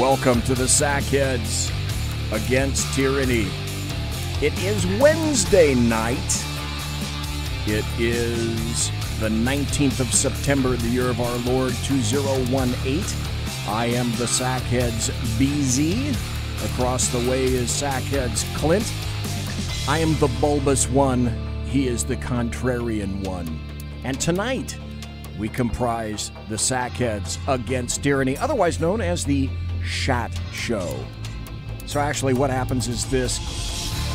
Welcome to the Sackheads Against Tyranny. It is Wednesday night. It is the 19th of September, the year of our Lord 2018. I am the Sackheads BZ. Across the way is Sackheads Clint. I am the bulbous one. He is the contrarian one. And tonight, we comprise the Sackheads Against Tyranny, otherwise known as the Shat Show. So actually what happens is this.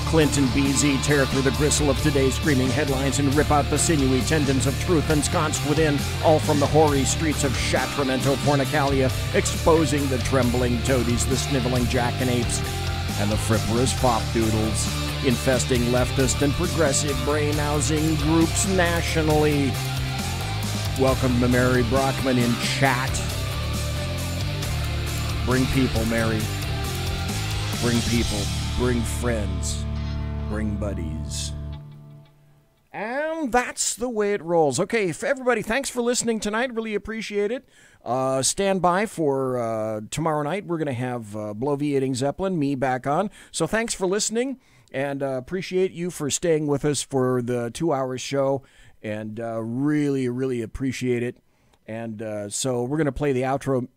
Clint and BZ tear through the gristle of today's screaming headlines and rip out the sinewy tendons of truth ensconced within, all from the hoary streets of Shatramento, Pornicalia, exposing the trembling toadies, the sniveling jackanapes, and the fripperous fop-doodles, infesting leftist and progressive brain-housing groups nationally. Welcome to Mary Brockman in chat. Bring people, Mary. Bring people. Bring friends. Bring buddies. And that's the way it rolls. Okay, everybody, thanks for listening tonight. Really appreciate it. Stand by for tomorrow night. We're going to have Blovy Eating Zeppelin, me back on. So thanks for listening, and appreciate you for staying with us for the 2-hour show. And really, really appreciate it. And so we're going to play the outro.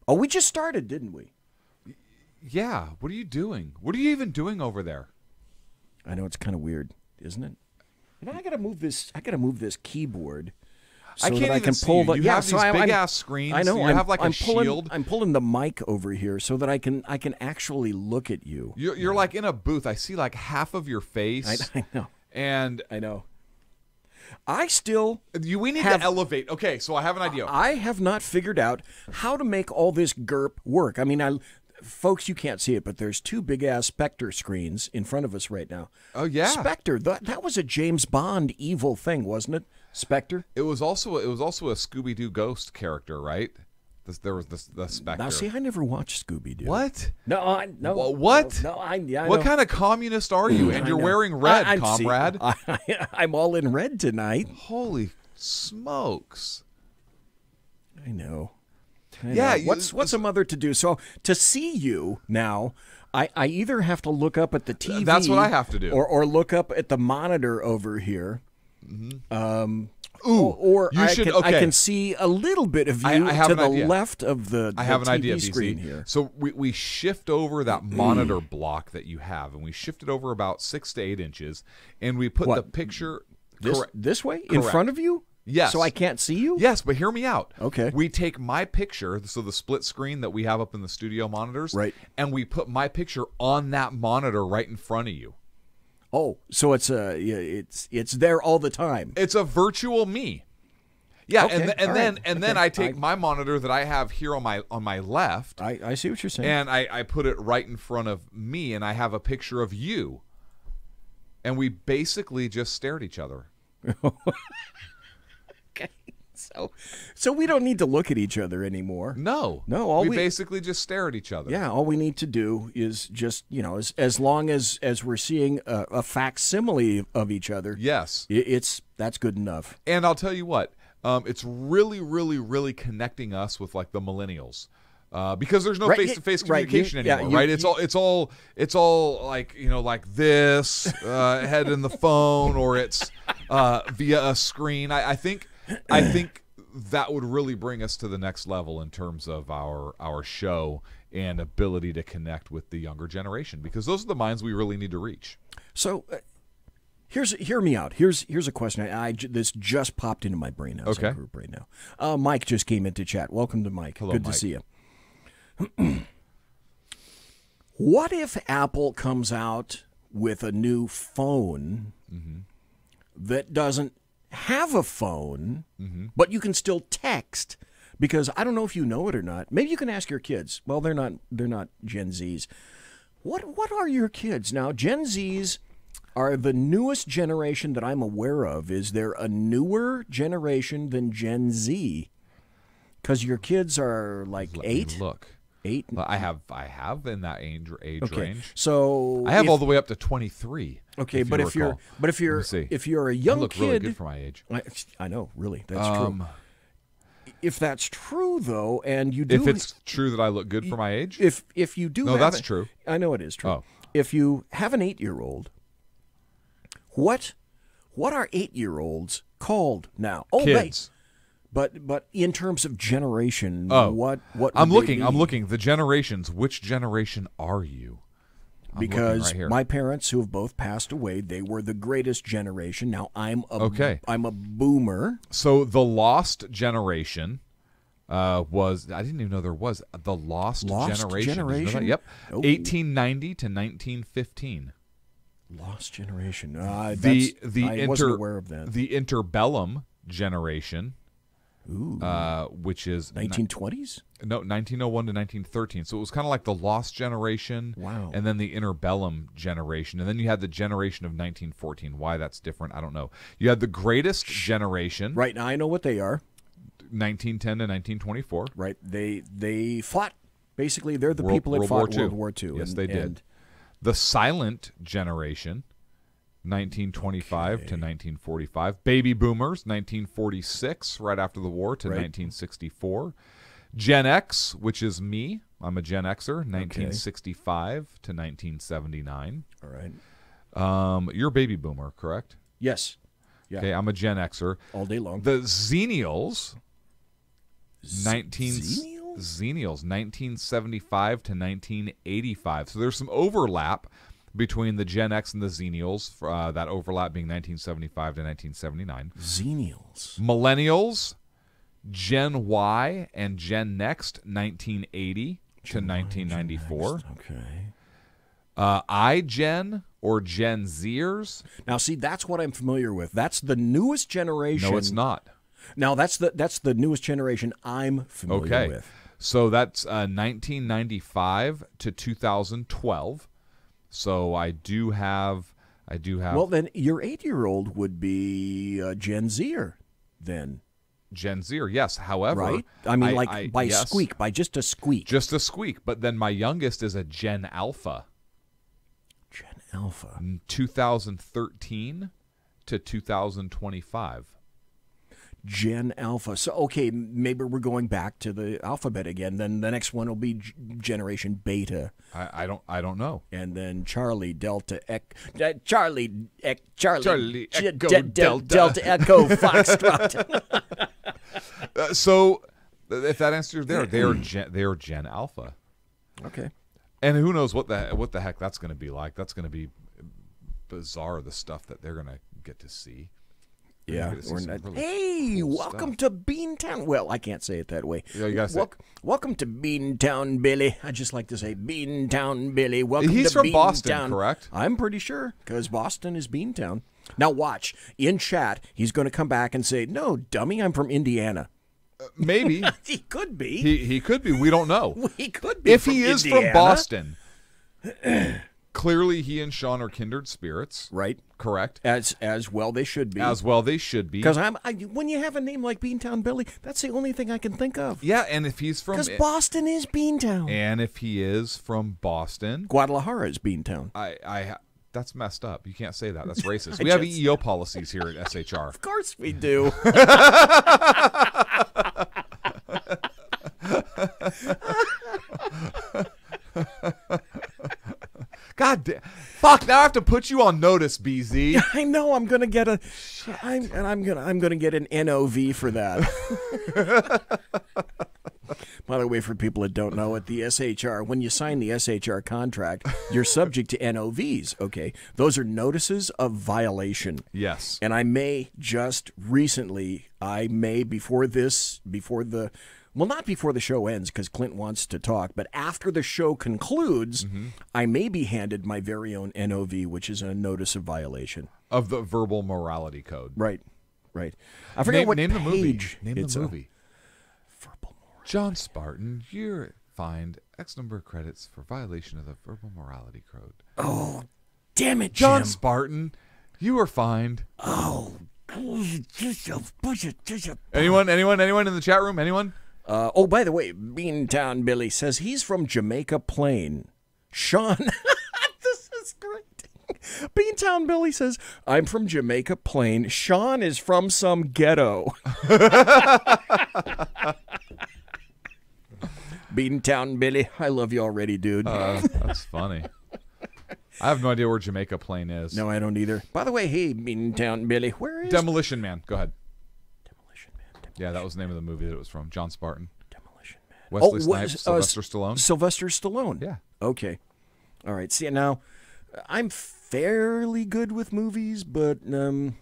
Oh, we just started, didn't we? Yeah. What are you doing? What are you even doing over there? I know, it's kind of weird, isn't it? And I got to move this. I got to move this keyboard so I can't that I even can see pull you. the. You yeah, have so these I'm, big-ass screens. I know. You have like a shield. I'm pulling the mic over here so that I can actually look at you. You're like in a booth. I see like half of your face. I know. And I know. I still. We need to elevate. Okay, so I have an idea. I have not figured out how to make all this GURP work. I mean, folks, you can't see it, but there's two big-ass Spectre screens in front of us right now. Oh, yeah. Spectre, that was a James Bond evil thing, wasn't it? Spectre? It was also a Scooby-Doo ghost character, right? There was the Spectre. Now, see, I never watched Scooby-Doo. What? No, no. What? No, I what kind of communist are you? And you're wearing red, comrade. I'm all in red tonight. Holy smokes. I know. Yeah. What's a mother to do? So to see you now, I either have to look up at the TV. That's what I have to do. Or look up at the monitor over here. Mm-hmm. I can see a little bit of you to the left of the I have an TV idea, screen BC. here. So we shift over that monitor block that you have, and we shift it over about 6 to 8 inches, and we put the picture this way in front of you. Yes. So I can't see you? Yes, but hear me out. Okay. We take my picture, so the split screen that we have up in the studio monitors, right, and we put my picture on that monitor right in front of you. Oh, so it's there all the time. It's a virtual me. Yeah, okay. and then I take my monitor that I have here on my left. I see what you're saying. And I put it right in front of me, and I have a picture of you. And we basically just stare at each other. Okay. So we don't need to look at each other anymore. No. We basically just stare at each other. Yeah, all we need to do is just, as long as we're seeing a facsimile of each other. Yes. That's good enough. And I'll tell you what, it's really, really, really connecting us with like the millennials. Because there's no face-to-face communication anymore, right? It's all like, like this, head in the phone, or it's via a screen. I think that would really bring us to the next level in terms of our show and ability to connect with the younger generation, because those are the minds we really need to reach. So hear me out. Here's a question. This just popped into my brain. Okay. Group right now. Mike just came into chat. Welcome to Mike. Hello, Good Mike. to see you. What if Apple comes out with a new phone that doesn't have a phone, but you can still text? Because I don't know if you know it or not. Maybe you can ask your kids. Well, they're not Gen Zs. What are your kids now? Gen Zs are the newest generation that I'm aware of. Is there a newer generation than Gen Z? Because your kids are like 8. Look. 8. I have in that age range. So I have all the way up to 23. Okay, but if you're a young I look kid, really good for my age. I know, really, that's true. if that's true, though, and you do... If it's true that I look good for my age? If you do... No, that's true. I know it is true. Oh. If you have an 8-year-old, what are 8-year-olds called now? Oh, kids. But in terms of generation, what I'm looking. The generations. Which generation are you? Because my parents, who have both passed away, they were the greatest generation. Now I'm a boomer. So the lost generation was, I didn't even know there was the lost generation. Yep. Oh. 1890 to 1915. Lost generation. I wasn't aware of that. The interbellum generation. Ooh. Which is 1920s? No, 1901 to 1913. So it was kind of like the lost generation. Wow. And then the interbellum generation. And then you had the generation of 1914. Why that's different, I don't know. You had the greatest generation. Right, now I know what they are. 1910 to 1924. Right. They fought. Basically, they're the people that fought World War II. Yes, they did. The silent generation. 1925 to 1945. Baby boomers, 1946, right after the war, to 1964. Gen X, which is me. I'm a Gen Xer, 1965 to 1979. All right. You're a baby boomer, correct? Yes. Yeah. Okay, I'm a Gen Xer. All day long. The Xennials, 1975 to 1985. So there's some overlap between the Gen X and the Xennials, that overlap being 1975 to 1979. Xennials. Millennials, Gen Y and Gen Next, 1980 to 1994. Okay. iGen or Gen Zers. Now, see, that's what I'm familiar with. That's the newest generation. No, it's not. Now, that's the newest generation I'm familiar with. So that's 1995 to 2012. So I do have. Well, then your 8-year-old would be Gen Zer, then. Gen Zer, yes. However, right? I mean, by just a squeak. Just a squeak. But then my youngest is a Gen Alpha. Gen Alpha. 2013 to 2025. Gen Alpha. So, okay, maybe we're going back to the alphabet again. Then the next one will be Generation Beta. I don't know. And then Charlie, Delta, Delta Echo, Foxtrot. So, if that answers there, they are Gen Alpha. Okay. And who knows what the heck that's going to be like? That's going to be bizarre. The stuff that they're going to get to see. Yeah. Hey, welcome to Beantown. Well, I can't say it that way. Yeah, you gotta say welcome to Beantown, Billy. I just like to say Beantown, Billy. Welcome He's to from Boston, correct? I'm pretty sure, because Boston is Beantown. Now watch. In chat, he's going to come back and say, no, dummy, I'm from Indiana. Maybe. He could be. He could be. We don't know. He could be. If he is from Boston, clearly he and Sean are kindred spirits. Right. Correct. As well they should be. As well they should be. Because when you have a name like Beantown Billy, that's the only thing I can think of. Yeah, and if he's from... Because Boston is Beantown. And if he is from Boston... Guadalajara is Beantown. That's messed up. You can't say that. That's racist. We have EEO policies here at SHR. Of course we do. God damn. Fuck, now I have to put you on notice, BZ. I know I'm going to get I'm going to get an NOV for that. By the way, for people that don't know, at the SHR, when you sign the SHR contract, you're subject to NOVs, okay? Those are notices of violation. Yes. And I may just recently, before the Well, not before the show ends, because Clint wants to talk, but after the show concludes, I may be handed my very own NOV, which is a notice of violation. Of the verbal morality code. Right, right. I forget what name page. The movie. Name the movie. Verbal morality. John Spartan, you're fined X number of credits for violation of the verbal morality code. Oh, damn it, John Jim. Spartan, you are fined. Oh. Anyone in the chat room? Anyone? Oh, by the way, Beantown Billy says he's from Jamaica Plain. Sean, this is great. Beantown Billy says, I'm from Jamaica Plain. Sean is from some ghetto. Beantown Billy, I love you already, dude. That's funny. I have no idea where Jamaica Plain is. No, I don't either. By the way, hey, Beantown Billy, where is... Demolition Man. Go ahead. Demolition Man. Yeah, that was the name of the movie that it was from. John Spartan. Demolition Man. Wesley Snipes, Sylvester Stallone. Sylvester Stallone. Yeah. Okay. All right. See, now, I'm fairly good with movies, but...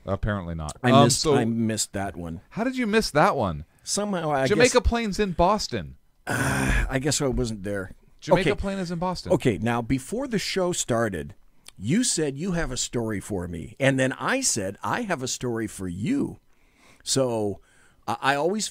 apparently not. I missed that one. How did you miss that one? Somehow, I Jamaica guess... Plain's in Boston. I guess I wasn't there. Jamaica Plain is in Boston. Okay, now, before the show started, you said you have a story for me. And then I said, I have a story for you. So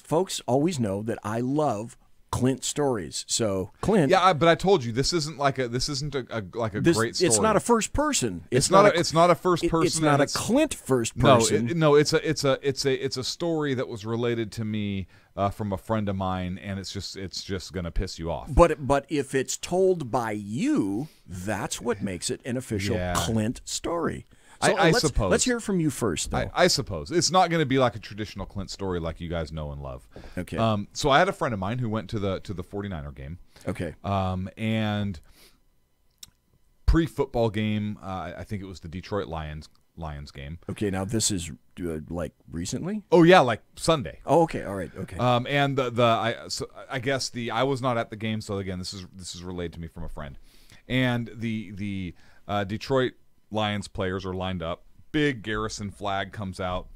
folks always know that I love Clint stories. So Clint, yeah, but I told you this isn't a great story. It's not a first person. It's not a first person. It's not a Clint first person. No, it's a story that was related to me from a friend of mine, and it's just gonna piss you off. But if it's told by you, that's what makes it an official Clint story. So I suppose. Let's hear from you first, though. I suppose. It's not going to be like a traditional Clint story like you guys know and love. Okay. So I had a friend of mine who went to the 49er game. Okay. And pre-football game, I think it was the Detroit Lions game. Okay, now this is like recently? Oh yeah, like Sunday. Oh, okay. All right. Okay. And I guess I was not at the game, so again, this is relayed to me from a friend. And the Detroit Lions players are lined up. Big Garrison flag comes out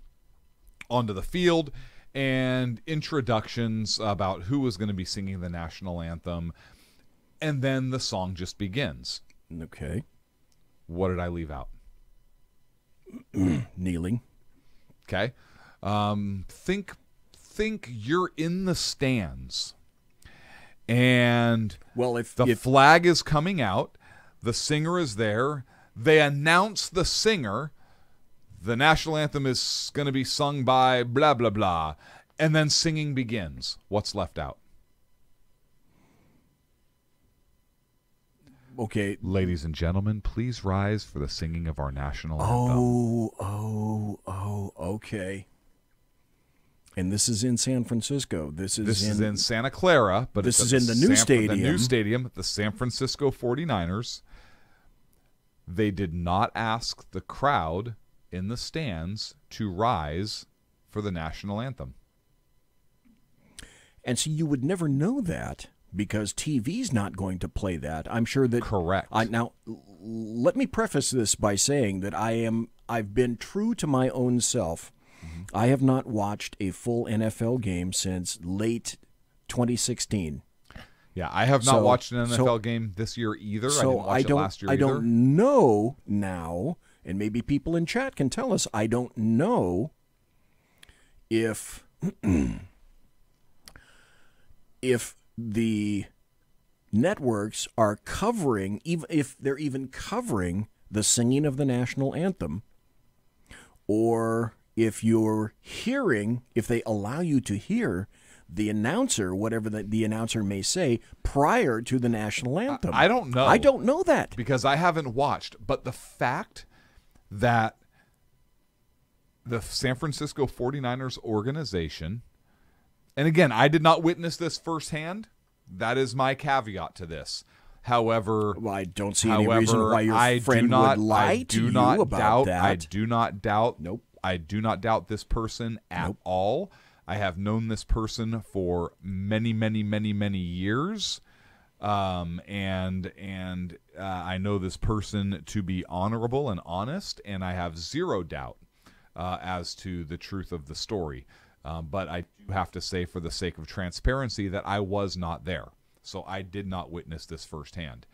onto the field, and introductions about who was going to be singing the national anthem, and then the song just begins. Okay. What did I leave out? Kneeling. Okay. Think you're in the stands, and if the flag is coming out, the singer is there. They announce the singer. The national anthem is going to be sung by blah, blah, blah. And then singing begins. What's left out? Okay. Ladies and gentlemen, please rise for the singing of our national anthem. Okay. And this is in San Francisco. This is in Santa Clara, but this is in the new stadium. The new stadium, the San Francisco 49ers. They did not ask the crowd in the stands to rise for the national anthem. And so you would never know that because TV's not going to play that. I'm sure that... Correct. Now, let me preface this by saying that I've been true to my own self. Mm-hmm. I have not watched a full NFL game since late 2016. Yeah, I have not watched an NFL game this year either. I didn't watch it last year either. I don't know now, and maybe people in chat can tell us, I don't know if the networks are covering, even if they're even covering the singing of the national anthem, or if you're hearing, if they allow you to hear the announcer, whatever the announcer may say, prior to the national anthem. I don't know. I don't know that. Because I haven't watched. But the fact that the San Francisco 49ers organization, and again, I did not witness this firsthand. That is my caveat to this. However, I don't see any reason why your friend would lie to you about that. I do not doubt. Nope. I do not doubt this person at all. I have known this person for many, many, many, many years, and I know this person to be honorable and honest, and I have zero doubt as to the truth of the story. But I do have to say, for the sake of transparency, that I was not there, so I did not witness this firsthand.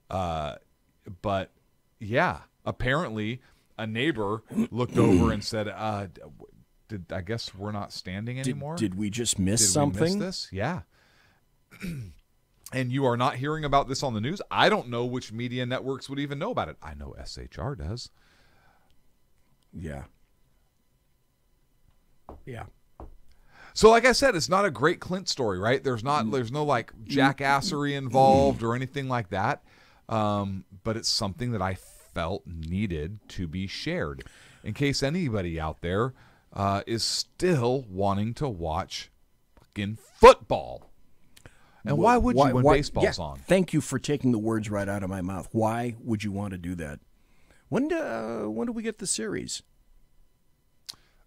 But yeah, apparently a neighbor looked over and said, I guess we're not standing anymore? Did we just miss something? We miss this? Yeah. And you are not hearing about this on the news? I don't know which media networks would even know about it. I know SHR does. Yeah. Yeah. So like I said, it's not a great Clint story, right? There's no like jackassery involved or anything like that. But it's something that I felt needed to be shared in case anybody out there is still wanting to watch fucking football. And why would you when baseball's on? Thank you for taking the words right out of my mouth. Why would you want to do that? When do we get the series?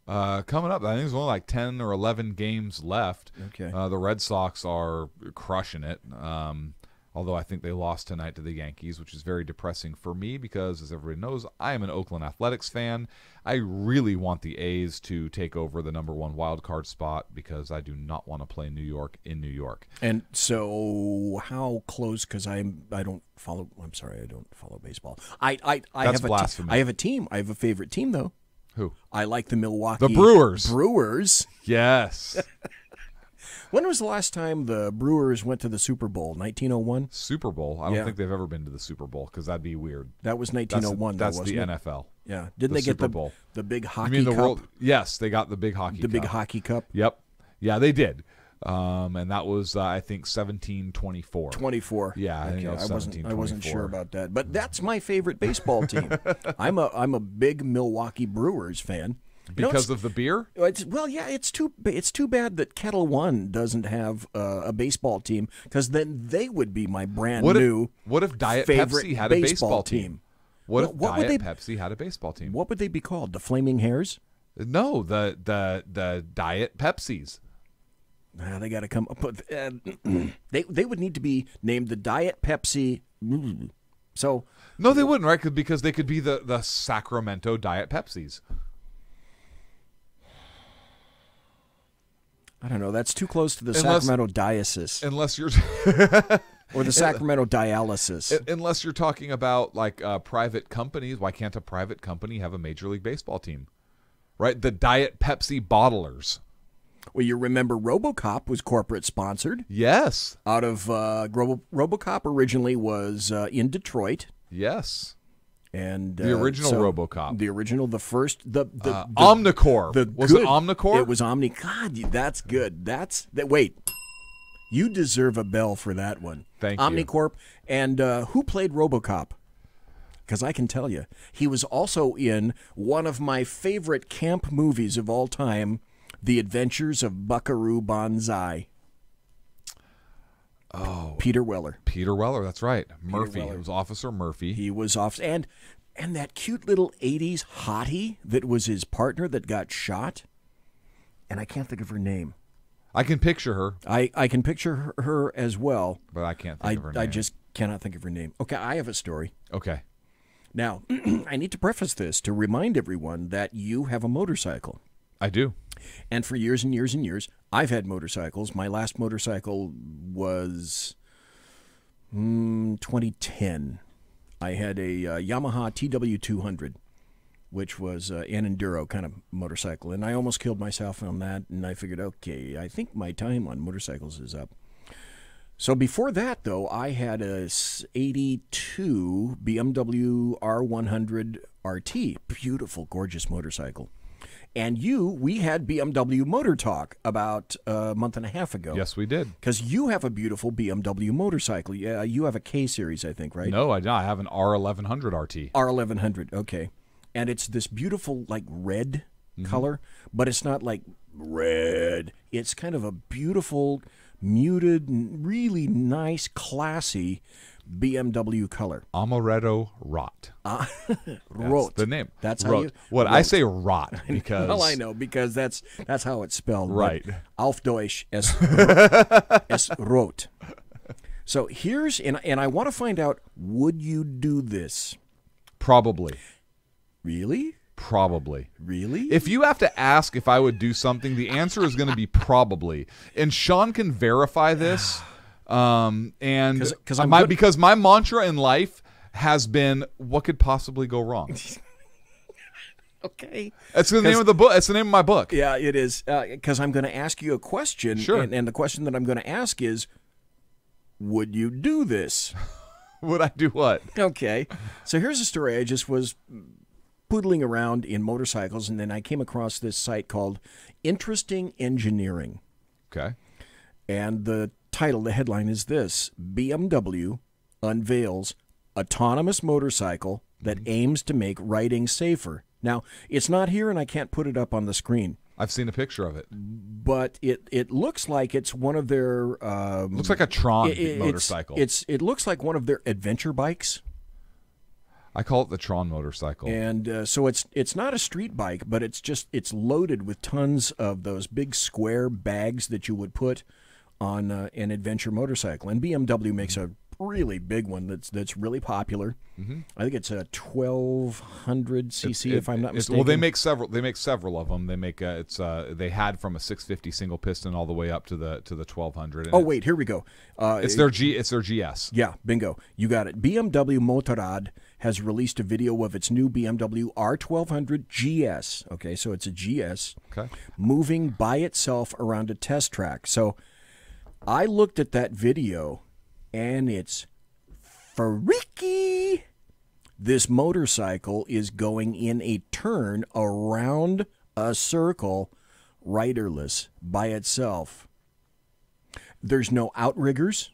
Coming up, I think there's only like 10 or 11 games left. Okay. The Red Sox are crushing it. Although I think they lost tonight to the Yankees, which is very depressing for me because, as everybody knows, I am an Oakland Athletics fan. I really want the A's to take over the number 1 wild card spot because I do not want to play New York in New York. And so, how close? Because I don't follow. I'm sorry, I don't follow baseball. I That's blasphemy. I have a team. I have a favorite team though. Who? I like the Milwaukee Brewers. Yes. When was the last time the Brewers went to the Super Bowl? 1901? Super Bowl? I don't think they've ever been to the Super Bowl because that'd be weird. That was 1901. That's the NFL. Yeah. Didn't they get Super Bowl. the big hockey you mean the cup? World? Yes, they got the big hockey cup. The big hockey cup? Yep. Yeah, they did. And that was, I think, 1724. 24. Yeah, I think it was I wasn't sure about that. But that's my favorite baseball team. I'm a big Milwaukee Brewers fan. Because of the beer? It's too bad that Kettle One doesn't have a baseball team because then they would be my new. What if Diet Pepsi had a baseball team? What if Diet Pepsi had a baseball team? What would they be called? The Flaming Hares? No, the Diet Pepsis. They got to come up with. They would need to be named the Diet Pepsi. So no, they wouldn't, right? Because they could be the Sacramento Diet Pepsis. I don't know. That's too close to the Sacramento diocese. Unless you're... or the Sacramento dialysis. Unless you're talking about like private companies. Why can't a private company have a Major League Baseball team? Right? The Diet Pepsi bottlers. Well, you remember RoboCop was corporate sponsored. Yes. Out of RoboCop originally was in Detroit. Yes. And the original RoboCop, the first, the Omnicorp. Was it Omnicorp? It was Omni. God, that's good. Wait, you deserve a bell for that one. Thank you. Omnicorp. And who played RoboCop? Because I can tell you, he was also in one of my favorite camp movies of all time, The Adventures of Buckaroo Banzai. Oh, Peter Weller. Peter Weller, that's right. Murphy. It was Officer Murphy. He was off, and that cute little 80s hottie that was his partner that got shot. And I can't think of her name. I can picture her. I can picture her as well. But I can't think of her name. I just cannot think of her name. Okay, I have a story. Okay. Now, I need to preface this to remind everyone that you have a motorcycle. I do. And for years and years and years, I've had motorcycles. My last motorcycle was 2010. I had a Yamaha TW200, which was an enduro kind of motorcycle. And I almost killed myself on that. And I figured, okay, I think my time on motorcycles is up. So before that, though, I had a 82 BMW R100 RT. Beautiful, gorgeous motorcycle. And we had BMW Motor Talk about a month and a half ago. Yes, we did. Because you have a beautiful BMW motorcycle. Yeah, you have a K-Series, I think, right? No, I don't. I have an R1100 RT. R1100, okay. And it's this beautiful, like, red color, but it's not like red. It's kind of a beautiful, muted, really nice, classy BMW color. Amaretto Rot. Rot. That's the name. That's how you. What I say rot because. Well, I know because that's how it's spelled. Right. Auf Deutsch es rot. So here's and I want to find out: would you do this? Probably. Really? Probably. Really? If you have to ask if I would do something, the answer is going to be probably. And Sean can verify this. Because my mantra in life has been, what could possibly go wrong? Okay. That's the name of the book. It's the name of my book. Yeah, it is. Because I'm going to ask you a question. Sure. And the question that I'm going to ask is, would you do this? Would I do what? Okay. So here's a story. I just was poodling around in motorcycles, and then I came across this site called Interesting Engineering. Okay. And the title, the headline is this: BMW unveils autonomous motorcycle that aims to make riding safer. Now, it's not here, and I can't put it up on the screen. I've seen a picture of it. But it looks like it's one of their... looks like a Tron motorcycle. It looks like one of their adventure bikes. I call it the Tron motorcycle. And so it's not a street bike, but it's loaded with tons of those big square bags that you would put on an adventure motorcycle. And BMW makes a really big one that's really popular. Mm-hmm. I think it's a 1200 cc, if I'm not mistaken. Well, they make several. They make several of them. They make they had from a 650 single piston all the way up to the 1200. Oh wait, here we go. It's their GS. Yeah, bingo. You got it. BMW Motorrad has released a video of its new BMW R1200 GS. Okay, so it's a GS. Okay. Moving by itself around a test track. So I looked at that video, and it's freaky. This motorcycle is going in a turn around a circle, riderless, by itself. There's no outriggers,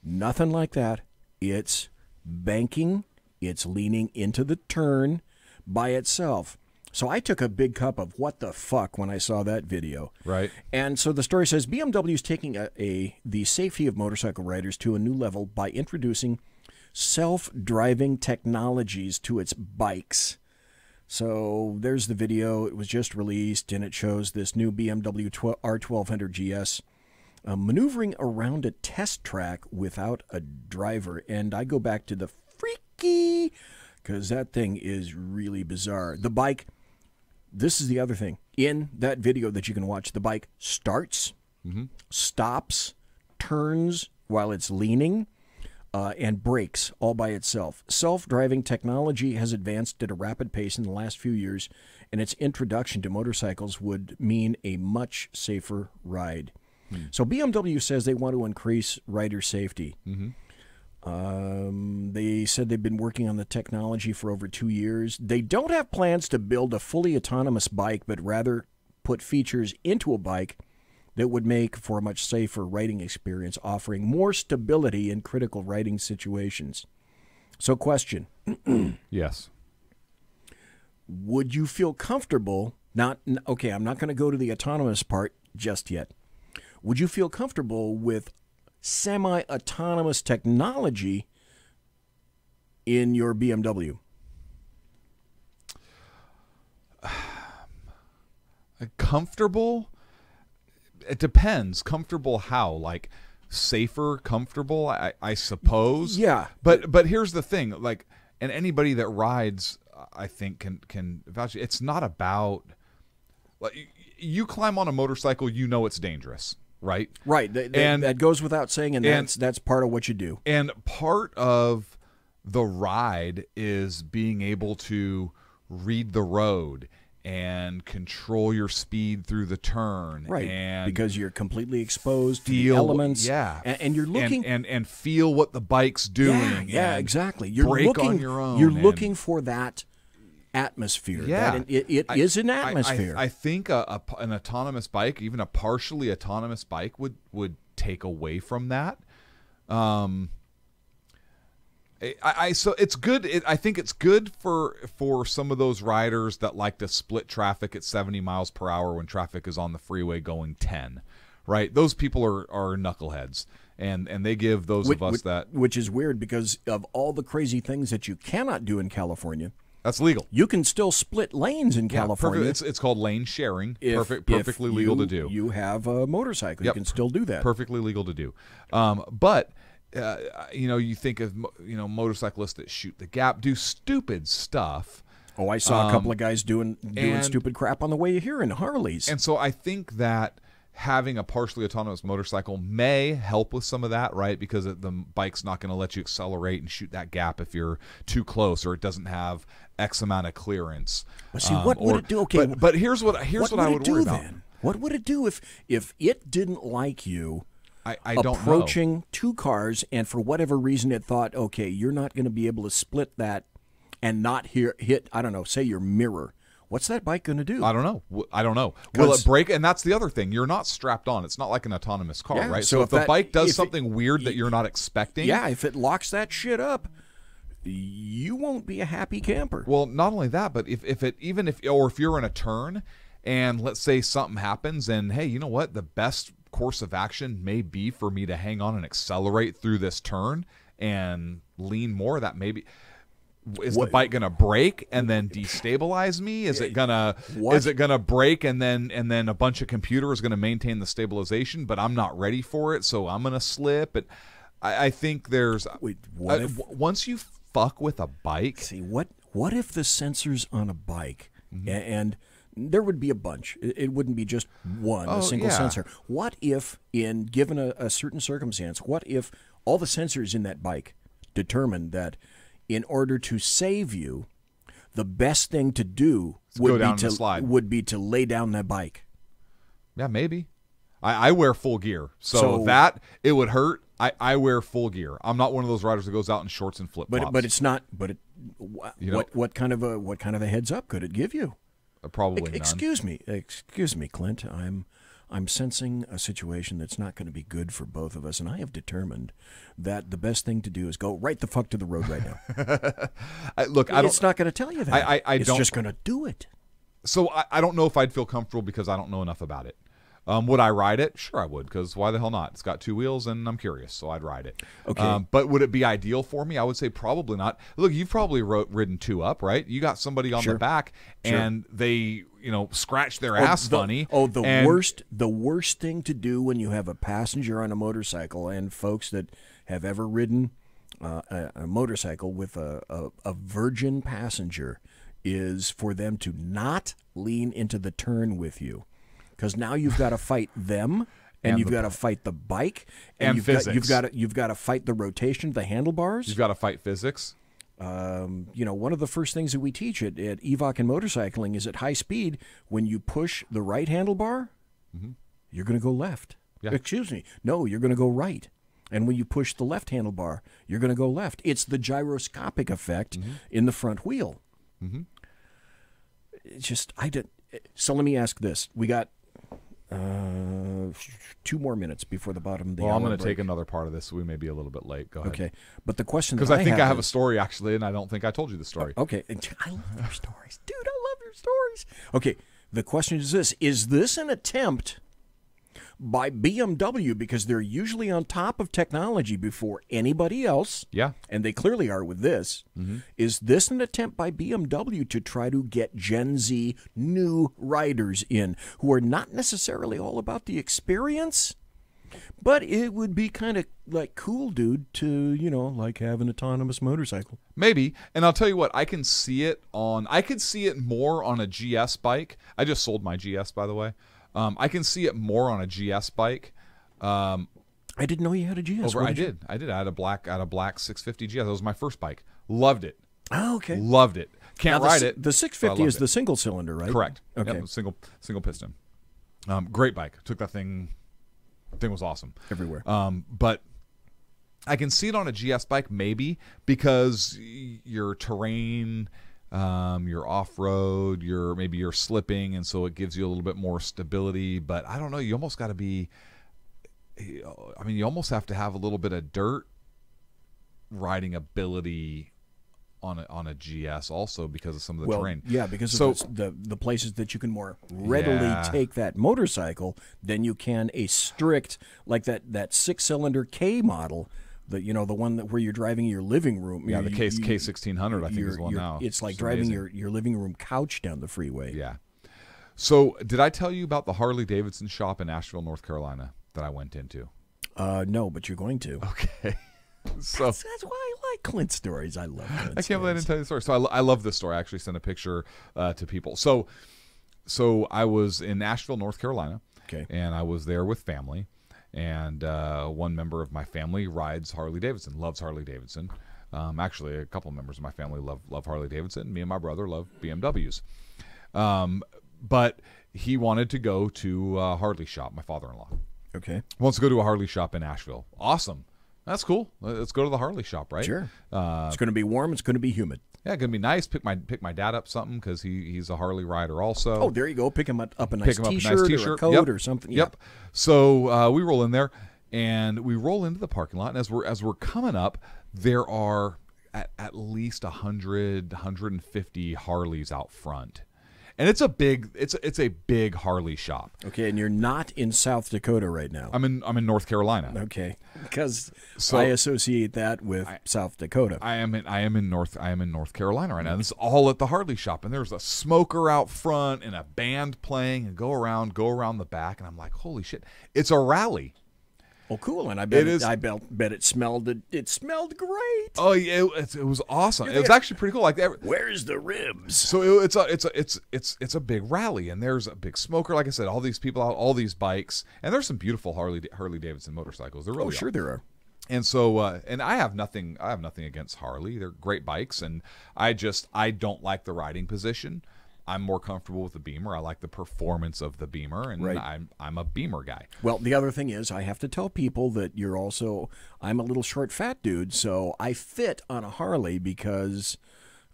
nothing like that. It's banking, it's leaning into the turn by itself. So I took a big cup of what the fuck when I saw that video. Right. And so the story says BMW is taking the safety of motorcycle riders to a new level by introducing self-driving technologies to its bikes. So there's the video. It was just released, and it shows this new BMW R1200 GS maneuvering around a test track without a driver. And I go back to the freaky, because that thing is really bizarre. The bike... This is the other thing. In that video that you can watch, the bike starts, stops, turns while it's leaning, and brakes all by itself. Self-driving technology has advanced at a rapid pace in the last few years, and its introduction to motorcycles would mean a much safer ride. So BMW says they want to increase rider safety. They said they've been working on the technology for over 2 years. They don't have plans to build a fully autonomous bike, but rather put features into a bike that would make for a much safer riding experience, offering more stability in critical riding situations. So question. Yes. Would you feel comfortable, okay, I'm not going to go to the autonomous part just yet. Would you feel comfortable with semi-autonomous technology in your BMW? Comfortable? It depends. Comfortable how? Like safer, comfortable, I suppose. Yeah. But here's the thing, like, and anybody that rides, I think can vouch. It's not about, like, you climb on a motorcycle, you know it's dangerous. Right? Right. And that goes without saying, and that's part of what you do. And part of the ride is being able to read the road and control your speed through the turn. Right. And because you're completely exposed to the elements. Yeah. And you're looking... And feel what the bike's doing. Yeah, exactly. You're brake looking on your own. You're looking for that atmosphere. Yeah, it is an atmosphere. I think an autonomous bike, even a partially autonomous bike, would take away from that. So it's good. I think it's good for some of those riders that like to split traffic at 70 miles per hour when traffic is on the freeway going 10. Right, those people are knuckleheads. And they give those of us that, which is weird because of all the crazy things that you cannot do in California. That's legal. You can still split lanes in California. It's called lane sharing. Perfectly legal to do. You have a motorcycle. Yep. You can still do that. Perfectly legal to do. But you think of motorcyclists that shoot the gap, do stupid stuff. Oh, I saw a couple of guys doing stupid crap on the way here in Harleys. And so I think that having a partially autonomous motorcycle may help with some of that, right? Because the bike's not going to let you accelerate and shoot that gap if you're too close, or it doesn't have X amount of clearance. But see, what would it do? Okay, but here's what I would worry about. What would it do if it didn't like you? I don't know. Approaching two cars, and for whatever reason it thought, okay, you're not going to be able to split that and not hit, I don't know, say your mirror. What's that bike going to do? I don't know. Will it brake? And that's the other thing. You're not strapped on. It's not like an autonomous car, right? So if the bike does something weird that you're not expecting. Yeah, if it locks that shit up, you won't be a happy camper. Well, not only that, but if you're in a turn and let's say something happens, and hey, you know what? The best course of action may be for me to hang on and accelerate through this turn and lean more. That maybe is the bike going to break and then destabilize me? Is it gonna break and then a bunch of computer is going to maintain the stabilization, but I'm not ready for it, so I'm going to slip? And I think there's once you fuck with a bike. See, what if the sensors on a bike, and there would be a bunch. It wouldn't be just a single sensor. What if, given a certain circumstance, what if all the sensors in that bike determined that in order to save you, the best thing to do would be to lay down that bike? Yeah, maybe. I wear full gear, so that it would hurt. I wear full gear. I'm not one of those riders that goes out in shorts and flip flops. But it's not. But what kind of a heads up could it give you? Probably none. Excuse me, Clint. I'm sensing a situation that's not going to be good for both of us, and I have determined that the best thing to do is go right the fuck to the road right now. It's not going to tell you that. It's just going to do it. So I don't know if I'd feel comfortable because I don't know enough about it. Would I ride it? Sure, I would, because why the hell not? It's got 2 wheels, and I'm curious, so I'd ride it. Okay. But would it be ideal for me? I would say probably not. Look, you've probably ridden 2 up, right? You got somebody on the back, and they scratch their ass funny. The worst thing to do when you have a passenger on a motorcycle, and folks that have ever ridden a motorcycle with a virgin passenger, is for them to not lean into the turn with you. Because now you've got to fight them, and you've got to fight the bike, and physics. You've got to fight the rotation of the handlebars. You've got to fight physics. One of the first things that we teach at EVOC and motorcycling is at high speed, when you push the right handlebar, you're going to go left. Yeah. Excuse me. No, you're going to go right. And when you push the left handlebar, you're going to go left. It's the gyroscopic effect in the front wheel. It's just, so let me ask this. We got 2 more minutes before the bottom of the hour. Well, I'm going to take another part of this, so we may be a little bit late. Go ahead. Okay. But the question because I think I have a story, actually, and I don't think I told you the story. Okay. I love your stories. Dude, I love your stories. Okay. The question is this. Is this an attempt by BMW, because they're usually on top of technology before anybody else? Yeah. And they clearly are with this. Is this an attempt by BMW to try to get Gen Z new riders in who are not necessarily all about the experience, but it would be kind of like cool, dude, to, like have an autonomous motorcycle? Maybe. And I'll tell you what, I could see it more on a GS bike. I just sold my GS, by the way. I can see it more on a GS bike. I didn't know you had a GS. I did. I had a black 650 GS. That was my first bike. Loved it. Oh, okay. Loved it. Can't ride it. The 650 is the single cylinder, right? Correct. Okay. Yep, single piston. Great bike. Took that thing. Thing was awesome. Everywhere. But I can see it on a GS bike maybe because your terrain. You're off-road, you're slipping, and so it gives you a little bit more stability. But I don't know, you almost got to be, you almost have to have a little bit of dirt riding ability on a GS also because of some of the terrain. Yeah, because of the places that you can more readily take that motorcycle than you can a strict, like that 6-cylinder K model. The one where you're driving your living room. Yeah, the K1600 I think is one now. It's like driving your living room couch down the freeway. Yeah. So did I tell you about the Harley Davidson shop in Asheville, North Carolina that I went into? No, but you're going to. Okay. So that's why I like Clint stories. I love Clint I can't believe I didn't tell you the story. So I love this story. I actually sent a picture to people. So I was in Asheville, North Carolina. Okay. And I was there with family. And one member of my family rides Harley Davidson, loves Harley Davidson. Actually, a couple of members of my family love Harley Davidson. Me and my brother love BMWs. But he wanted to go to a Harley shop, my father-in-law. Okay. Wants to go to a Harley shop in Asheville. Awesome. That's cool. Let's go to the Harley shop, right? Sure. It's going to be warm. It's going to be humid. Yeah, going to be nice. Pick my dad up something because he's a Harley rider also. Oh, there you go. Pick him up a nice T-shirt or a coat or something. Yep. So we roll in there, and we roll into the parking lot. And as we're coming up, there are at least 100, 150 Harleys out front. and it's a big Harley shop. Okay, and you're not in South Dakota right now. I'm in North Carolina. Okay, because I associate that with South Dakota. I am in North Carolina right now. This is all at the Harley shop, and there's a smoker out front and a band playing, and go around the back, and I'm like, holy shit, it's a rally. Oh, cool! And I bet it smelled. It smelled great. Oh yeah, it was awesome. It was actually pretty cool. Like, where's the ribs? So it's a big rally, and there's a big smoker. Like I said, all these people out, all these bikes, and there's some beautiful Harley Davidson motorcycles. There really sure there are. And so, and I have nothing against Harley. They're great bikes, and I don't like the riding position. I'm more comfortable with the Beamer. I like the performance of the Beamer, and I'm a Beamer guy. Well, the other thing is, I have to tell people that I'm a little short, fat dude, so I fit on a Harley because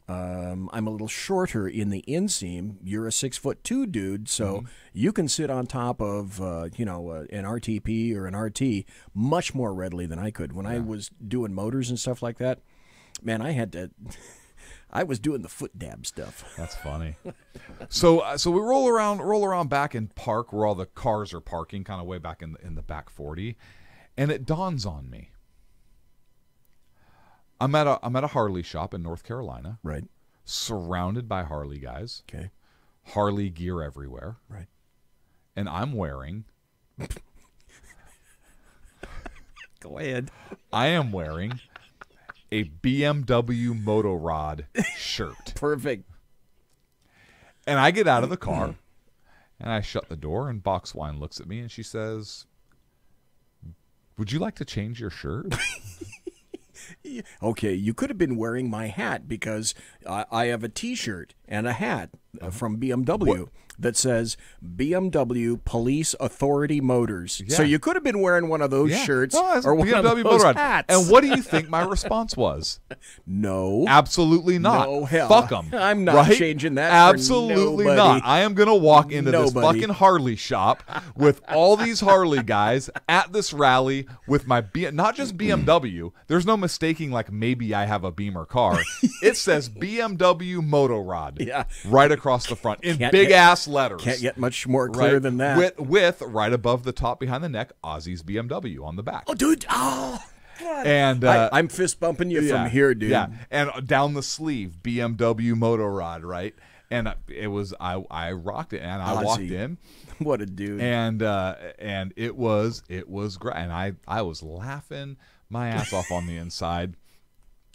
I'm a little shorter in the inseam. You're a 6'2" dude, so you can sit on top of an RTP or an RT much more readily than I could. When I was doing motors and stuff like that, man, I had to. I was doing the foot dab stuff. That's funny. So we roll around back and park where all the cars are parking, kind of way back in the back 40, and it dawns on me. I'm at a Harley shop in North Carolina, right? Surrounded by Harley guys. Okay. Harley gear everywhere, right? And I'm wearing. Go ahead. I am wearing a BMW Moto Rod shirt. Perfect. And I get out of the car, and I shut the door, and Boxwine looks at me, and she says, "Would you like to change your shirt?" Okay, you could have been wearing my hat because I have a T-shirt and a hat from BMW that says BMW Police Authority Motors. Yeah. So you could have been wearing one of those shirts or one BMW of those hats. And what do you think my response was? No. Absolutely not. No, hell. Fuck them. I'm not changing that Absolutely for not. I am going to walk into this fucking Harley shop with all these Harley guys at this rally with my not just BMW. There's no mistaking like maybe I have a Beamer car. It says BMW Moto Rod right across the front in big-ass letters. Can't get much more clear than that. With right above the top behind the neck, Ozzy's BMW on the back. Oh, dude. Oh, God. And I'm fist bumping you from here, dude. Yeah, and down the sleeve, BMW Moto Rod, right? And it was I rocked it, and I Ozzy. walked in. What a dude. And it was great, and I was laughing my ass off on the inside.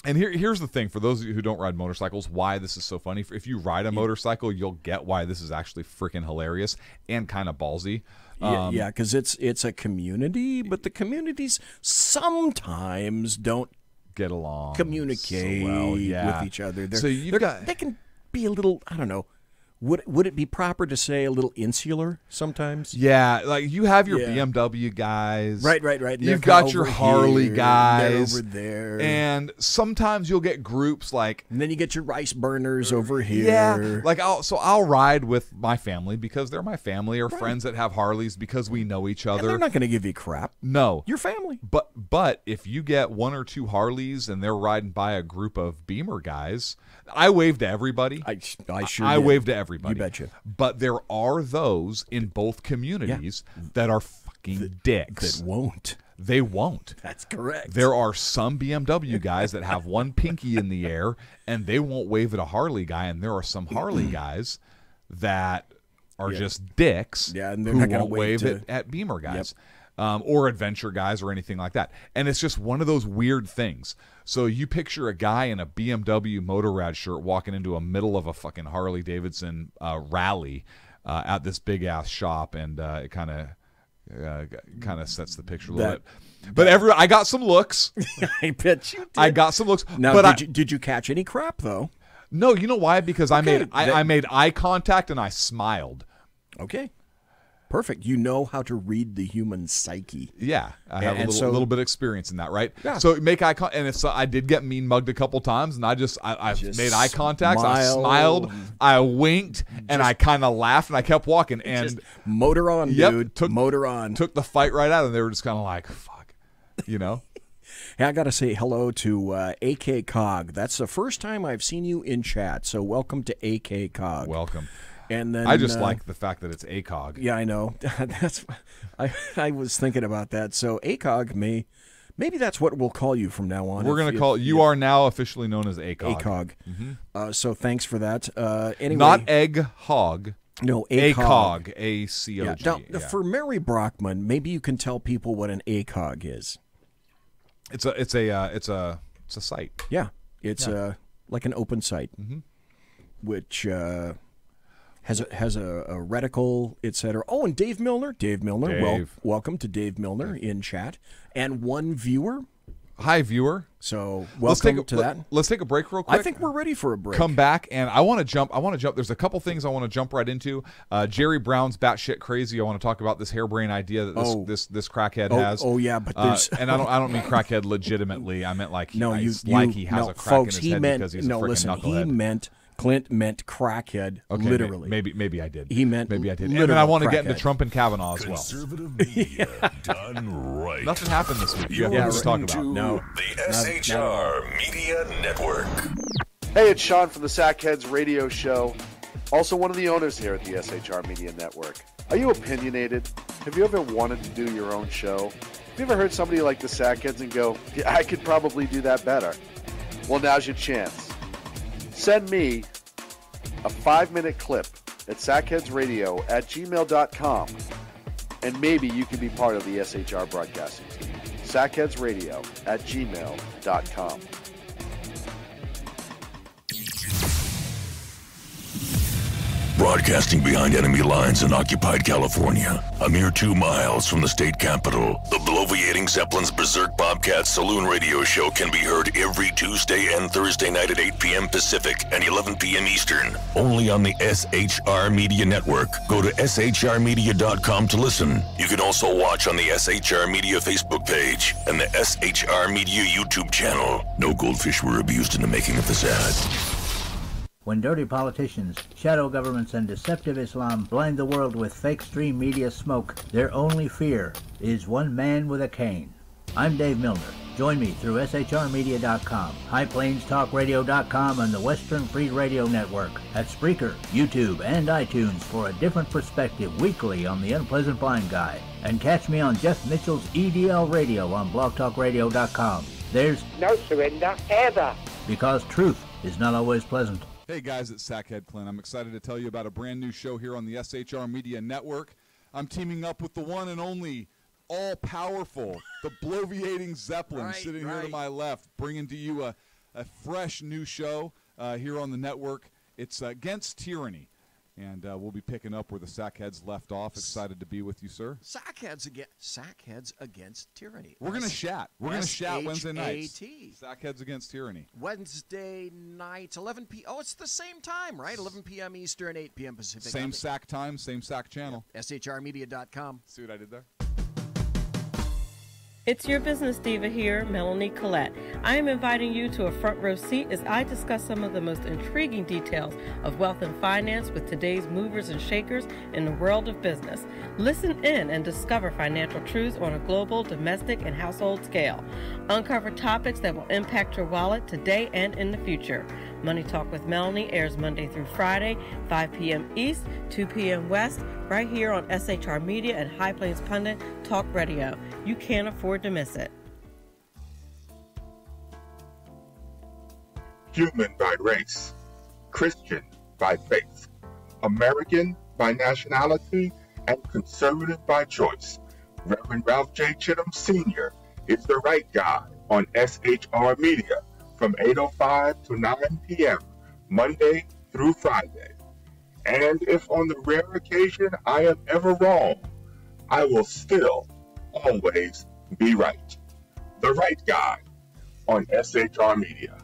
And here's the thing, for those of you who don't ride motorcycles, why this is so funny. If you ride a motorcycle, you'll get why this is actually freaking hilarious and kind of ballsy. Yeah, because it's a community, but the communities sometimes don't get along, communicate so well, with each other. They can be a little, I don't know. Would it be proper to say a little insular sometimes? Yeah, like you have your BMW guys. Right. You've got your Harley guys. They're over there. And sometimes you'll get groups like... And then you get your rice burners over here. Yeah, like I'll ride with my family because they're my family, or friends that have Harleys because we know each other. And they're not going to give you crap. No. Your family. But if you get one or two Harleys and they're riding by a group of Beamer guys... I wave to everybody. I wave to everybody. You betcha. But there are those in both communities that are fucking dicks. That won't. They won't. That's correct. There are some BMW guys that have one pinky in the air and they won't wave at a Harley guy, and there are some Harley guys that are just dicks and they're who not gonna won't wave it at Beamer guys. Or adventure guys or anything like that. And it's just one of those weird things. So you picture a guy in a BMW Moto Rad shirt walking into a middle of a fucking Harley Davidson rally at this big-ass shop, and it kind of sets the picture a little bit. But I got some looks. I bet you did. I got some looks. Now, but did you catch any crap, though? No, you know why? Because I made eye contact and I smiled. Okay. Perfect. You know how to read the human psyche. Yeah, I have a little bit of experience in that, right? Yeah. So make eye contact, and I did get mean mugged a couple times, and I made eye contact. I smiled, I winked, and I kind of laughed, and I kept walking. And just motor on, dude. Motor on. Took the fight right out, and they were just kind of like, "Fuck," you know. Hey, I got to say hello to AK Cog. That's the first time I've seen you in chat, so welcome to AK Cog. Welcome. And then I just like the fact that it's ACOG. Yeah, I know. I was thinking about that. So ACOG maybe that's what we'll call you from now on. We're going to call you are now officially known as ACOG. ACOG. Mm-hmm. So thanks for that. Anyway, not egg hog. No, ACOG. ACOG. Now, for Mary Brockman, maybe you can tell people what an ACOG is. It's a site. Yeah, it's like an open site, which has a reticle, etc. Oh, and Dave Milner. Welcome to Dave Milner in chat, and one viewer. Hi, viewer. So welcome to that. Let's take a break real quick. I think we're ready for a break. Come back, and I want to jump. There's a couple things I want to jump right into. Jerry Brown's batshit crazy. I want to talk about this harebrained idea that this crackhead has. Oh yeah, but there's and I don't mean crackhead legitimately. I meant like he has a crack folks, in his head because he's a freaking knucklehead. Clint meant crackhead, literally. Maybe I did. He meant maybe I did. And then I want to get into Trump and Kavanaugh as well. Conservative media done right. Nothing happened this week. You're to talk about. No. The SHR Media Network. Hey, it's Sean from the Sackheads Radio Show. Also one of the owners here at the SHR Media Network. Are you opinionated? Have you ever wanted to do your own show? Have you ever heard somebody like the Sackheads and go, yeah, I could probably do that better? Well, now's your chance. Send me a 5-minute clip at sackheadsradio@gmail.com, and maybe you can be part of the SHR broadcasting team. sackheadsradio@gmail.com. Broadcasting behind enemy lines in occupied California, a mere 2 miles from the state capital, the bloviating Zeppelin's Berserk Bobcats Saloon Radio Show can be heard every Tuesday and Thursday night at 8 p.m. Pacific and 11 p.m. Eastern, only on the SHR Media Network. Go to shrmedia.com to listen. You can also watch on the SHR Media Facebook page and the SHR Media YouTube channel. No goldfish were abused in the making of this ad. When dirty politicians, shadow governments, and deceptive Islam blind the world with fake stream media smoke, their only fear is one man with a cane. I'm Dave Milner. Join me through shrmedia.com, highplanestalkradio.com, and the Western Free Radio Network at Spreaker, YouTube, and iTunes for a different perspective weekly on the Unpleasant Blind Guy. And catch me on Jeff Mitchell's EDL Radio on blogtalkradio.com. There's no surrender ever, because truth is not always pleasant. Hey guys, it's Sackhead Clint. I'm excited to tell you about a brand new show here on the SHR Media Network. I'm teaming up with the one and only all-powerful, the bloviating Zeppelin, sitting here to my left, bringing to you a fresh new show here on the network. It's Against Tyranny. And we'll be picking up where the Sackheads left off. Excited to be with you, sir. Sackheads against tyranny. We're going to chat. We're going to chat Wednesday nights. SHAT. Sackheads against tyranny. Wednesday nights, 11 p.m. Oh, it's the same time, right? 11 p.m. Eastern, 8 p.m. Pacific. Same sack time, same sack channel. Yeah. SHRmedia.com. See what I did there? It's your business diva here, Melanie Collette. I am inviting you to a front row seat as I discuss some of the most intriguing details of wealth and finance with today's movers and shakers in the world of business. Listen in and discover financial truths on a global, domestic, and household scale. Uncover topics that will impact your wallet today and in the future. Money Talk with Melanie airs Monday through Friday, 5 p.m. East, 2 p.m. West, right here on SHR Media and High Plains Pundit Talk Radio. You can't afford to miss it. Human by race, Christian by faith, American by nationality, and conservative by choice. Reverend Ralph J. Chittum Sr. is the right guy on SHR Media from 8:05 to 9 p.m. Monday through Friday. And if on the rare occasion I am ever wrong, I will still always be right. The right guy on SHR Media.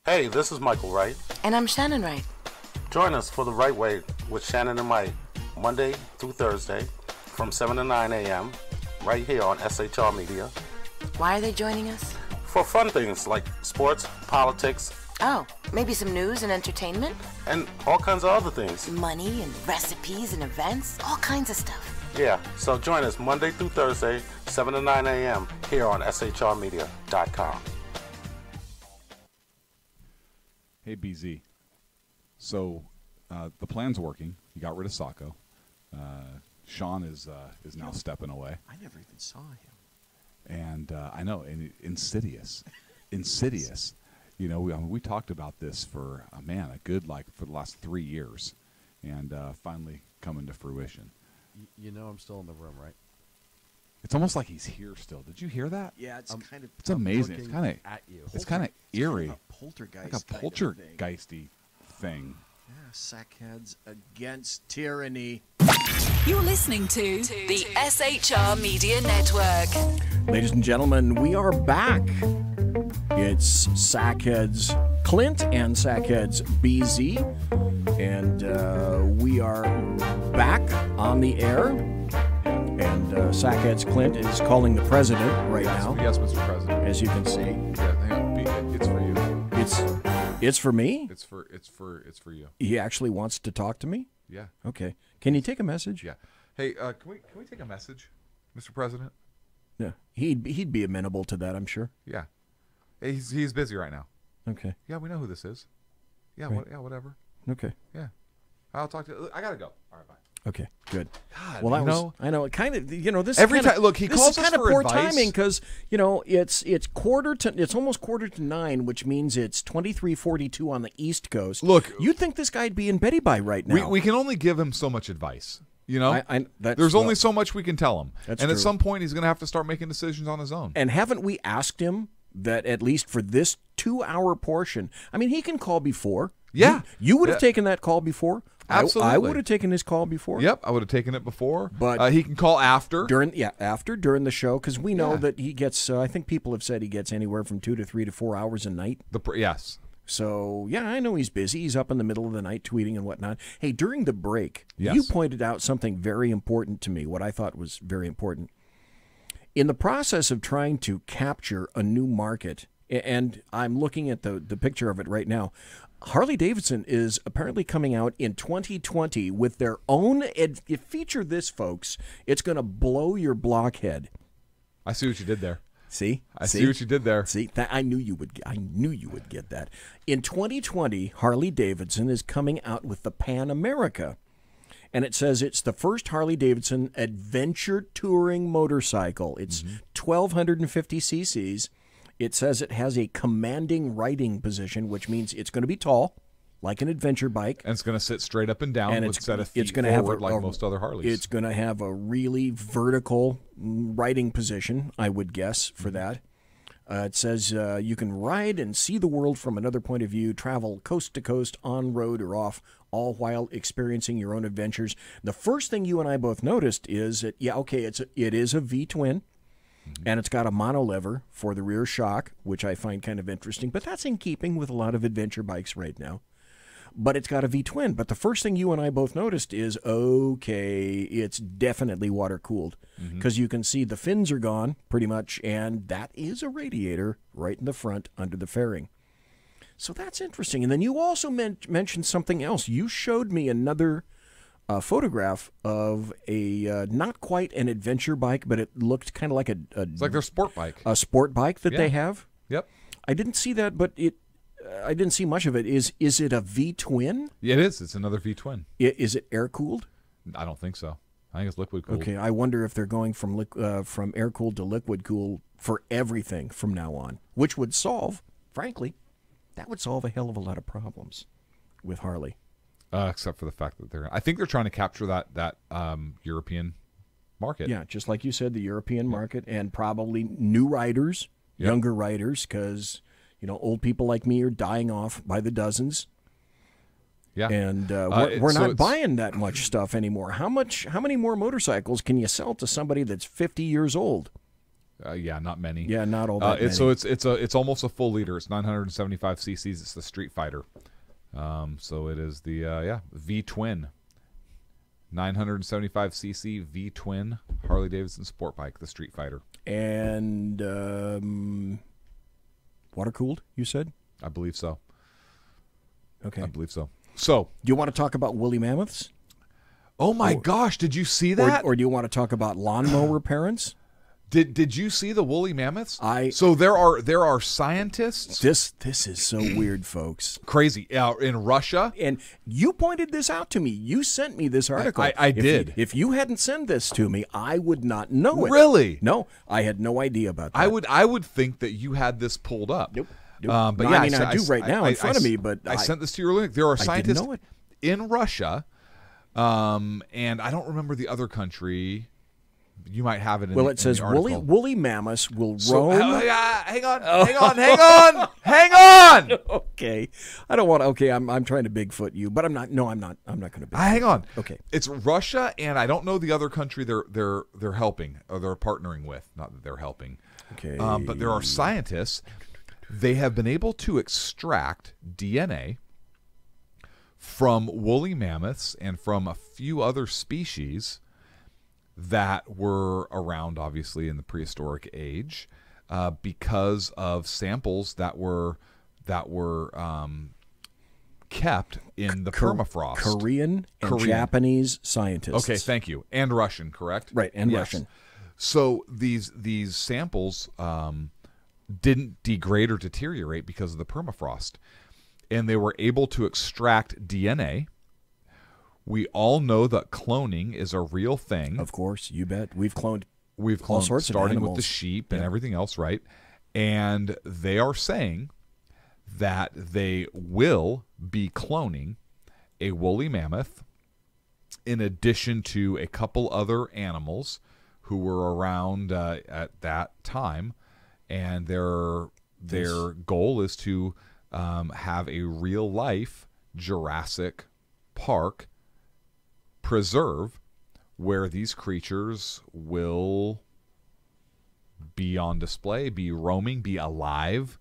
Hey, this is Michael Wright. And I'm Shannon Wright. Join us for The Right Way with Shannon and Mike, Monday through Thursday from 7 to 9 a.m. right here on SHR Media. Why are they joining us? For fun things like sports, politics. Oh, maybe some news and entertainment? And all kinds of other things. Money and recipes and events, all kinds of stuff. Yeah, so join us Monday through Thursday, 7 to 9 a.m. here on shrmedia.com. Hey, BZ. So, the plan's working. He got rid of Sacco. Sean is now stepping away. I never even saw him. And I know, and insidious. You know, we talked about this for for the last 3 years, and finally coming to fruition. You know, I'm still in the room, right? It's almost like he's here still. Did you hear that? Yeah, it's kind of. It's amazing. It's kind of at you. It's kind of eerie. Kind of a poltergeist. Like a poltergeisty thing. Yeah, sackheads against tyranny. You're listening to the SHR Media Network. Ladies and gentlemen, we are back. It's Sackheads Clint and Sackheads BZ. And we are back on the air. And Sackheads Clint is calling the president right now. Yes, Mr. President. As you can see. Yeah, hang on. It's for you. It's for me? It's for you. He actually wants to talk to me? Yeah. Okay. Can you take a message? Yeah. Hey, can we take a message, Mr. President? Yeah. He'd be amenable to that, I'm sure. Yeah. Hey, he's busy right now. Okay. Yeah, we know who this is. Yeah, right. whatever. Okay. Yeah. I'll talk to you. I gotta go. All right, bye. Okay, good. God, well, I know. It kind of, this every time. Look, he calls us kind of for poor advice. timing because it's almost 8:45, which means it's 23:42 on the East Coast. Look, you'd think this guy'd be in Betty by right now. We can only give him so much advice. You know, there's only so much we can tell him, and true. at some point he's going to have to start making decisions on his own. And haven't we asked him that at least for this 2-hour portion? I mean, he can call before. Yeah, you would have taken that call before. Absolutely. I would have taken his call before. Yep, I would have taken it before. But he can call after. During the show, because we know that he gets. I think people have said he gets anywhere from 2 to 3 to 4 hours a night. Yes. So yeah, I know he's busy. He's up in the middle of the night tweeting and whatnot. Hey, during the break, yes, you pointed out something very important to me. What I thought was very important in the process of trying to capture a new market. And I'm looking at the picture of it right now. Harley-Davidson is apparently coming out in 2020 with their own. You feature this, folks. It's going to blow your blockhead. I see what you did there. See? I see what you did there. See? I knew you would get that. In 2020, Harley-Davidson is coming out with the Pan America. And it says it's the first Harley-Davidson adventure touring motorcycle. It's 1,250 cc's. It says it has a commanding riding position, which means it's going to be tall, like an adventure bike. And it's going to sit straight up and down with set of feet going to forward like most other Harleys. It's going to have a really vertical riding position, I would guess, for that. It says you can ride and see the world from another point of view, travel coast to coast, on road or off, all while experiencing your own adventures. The first thing you and I both noticed is that, it is a V-twin. And it's got a monolever for the rear shock, which I find kind of interesting. But that's in keeping with a lot of adventure bikes right now. But it's got a V-twin. But the first thing you and I both noticed is, it's definitely water-cooled. Because you can see the fins are gone, pretty much, and that is a radiator right in the front under the fairing. So that's interesting. And then you also mentioned something else. You showed me another photograph of a not quite an adventure bike, but it looked kind of like it's like their sport bike. A sport bike that they have. Yep. I didn't see that, but I didn't see much of it. Is it a V-twin? Yeah, it is. It's another V-twin. Is it air-cooled? I don't think so. I think it's liquid-cooled. Okay, I wonder if they're going from air-cooled to liquid-cooled for everything from now on, which would solve, frankly, that would solve a hell of a lot of problems with Harley. Except for the fact that I think they're trying to capture that European market. Yeah, just like you said, the European market, and probably new riders, younger riders, because old people like me are dying off by the dozens. Yeah, and we're not buying that much stuff anymore. How many more motorcycles can you sell to somebody that's 50 years old? Not many. Yeah, not all that many. So it's almost a full liter. It's 975 cc's. It's the Street Fighter. So it is the V-twin, 975 cc V-twin Harley-Davidson sport bike, the Street Fighter. And water-cooled, you said? I believe so. Okay. I believe so. So, do you want to talk about woolly mammoths? Oh my gosh, did you see that? Or do you want to talk about lawnmower parents? Did you see the woolly mammoths? So there are scientists. This is so weird, folks. Crazy. In Russia. And you pointed this out to me. You sent me this article. I did. If you hadn't sent this to me, I would not know it. Really? No, I had no idea about that. I would think that you had this pulled up. Nope. But no, yeah, I do right now in front of me. But I sent this to your link. There are scientists know it. in Russia, and I don't remember the other country. You might have it in it says woolly mammoths will roam. Hang on. Okay. I don't want to. Okay, I'm trying to Bigfoot you, but I'm not. No, I'm not. I'm not going to Bigfoot. Hang on. Okay. It's Russia, and I don't know the other country they're helping or they're partnering with. Not that they're helping. Okay. But there are scientists. They have been able to extract DNA from woolly mammoths and from a few other species that were around, obviously, in the prehistoric age, because of samples that were kept in the permafrost. Korean and Japanese scientists. Okay, thank you. And Russian, correct? Right, and yes. Russian. So these samples didn't degrade or deteriorate because of the permafrost, and they were able to extract DNA. We all know that cloning is a real thing. Of course, you bet. We've cloned all sorts of starting animals. with the sheep and everything else, right? And they are saying that they will be cloning a woolly mammoth in addition to a couple other animals who were around at that time, and their goal is to have a real life Jurassic Park preserve where these creatures will be on display, be roaming, be alive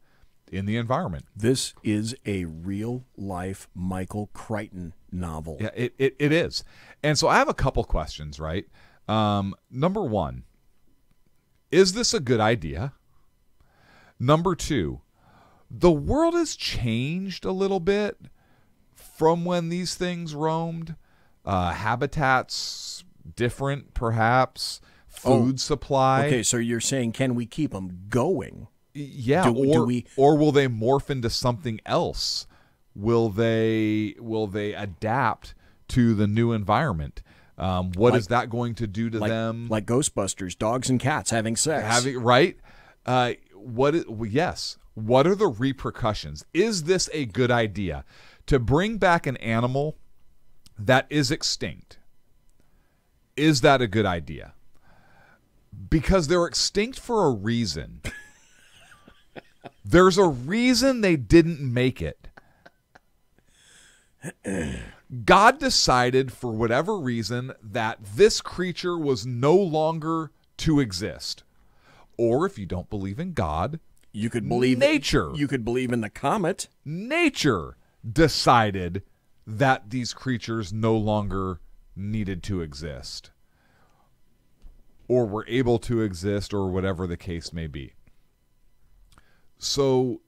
in the environment. This is a real life Michael Crichton novel. Yeah, it is. And so I have a couple questions, right? Number one, is this a good idea? Number two, the world has changed a little bit from when these things roamed. Habitats different, perhaps. Food supply. Okay, so you're saying, can we keep them going? Yeah, or will they morph into something else? Will they adapt to the new environment? What is that going to do to them? Like Ghostbusters, dogs and cats having sex. Right? Yes. What are the repercussions? Is this a good idea to bring back an animal that is extinct? Is that a good idea? Because they're extinct for a reason. There's a reason they didn't make it. God decided for whatever reason that this creature was no longer to exist. Or if you don't believe in God, you could believe nature. You could believe in the comet. Nature decided that these creatures no longer needed to exist, or were able to exist, or whatever the case may be. So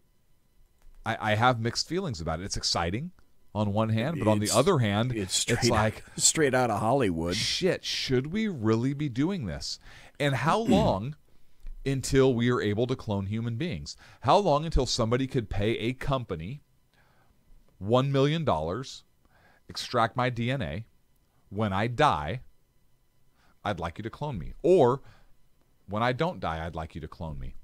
I have mixed feelings about it. It's exciting on one hand, but on the other hand, it's like straight out of Hollywood. Shit, should we really be doing this? And how long until we are able to clone human beings? How long until somebody could pay a company $1 million, extract my DNA, when I die, I'd like you to clone me. Or when I don't die, I'd like you to clone me.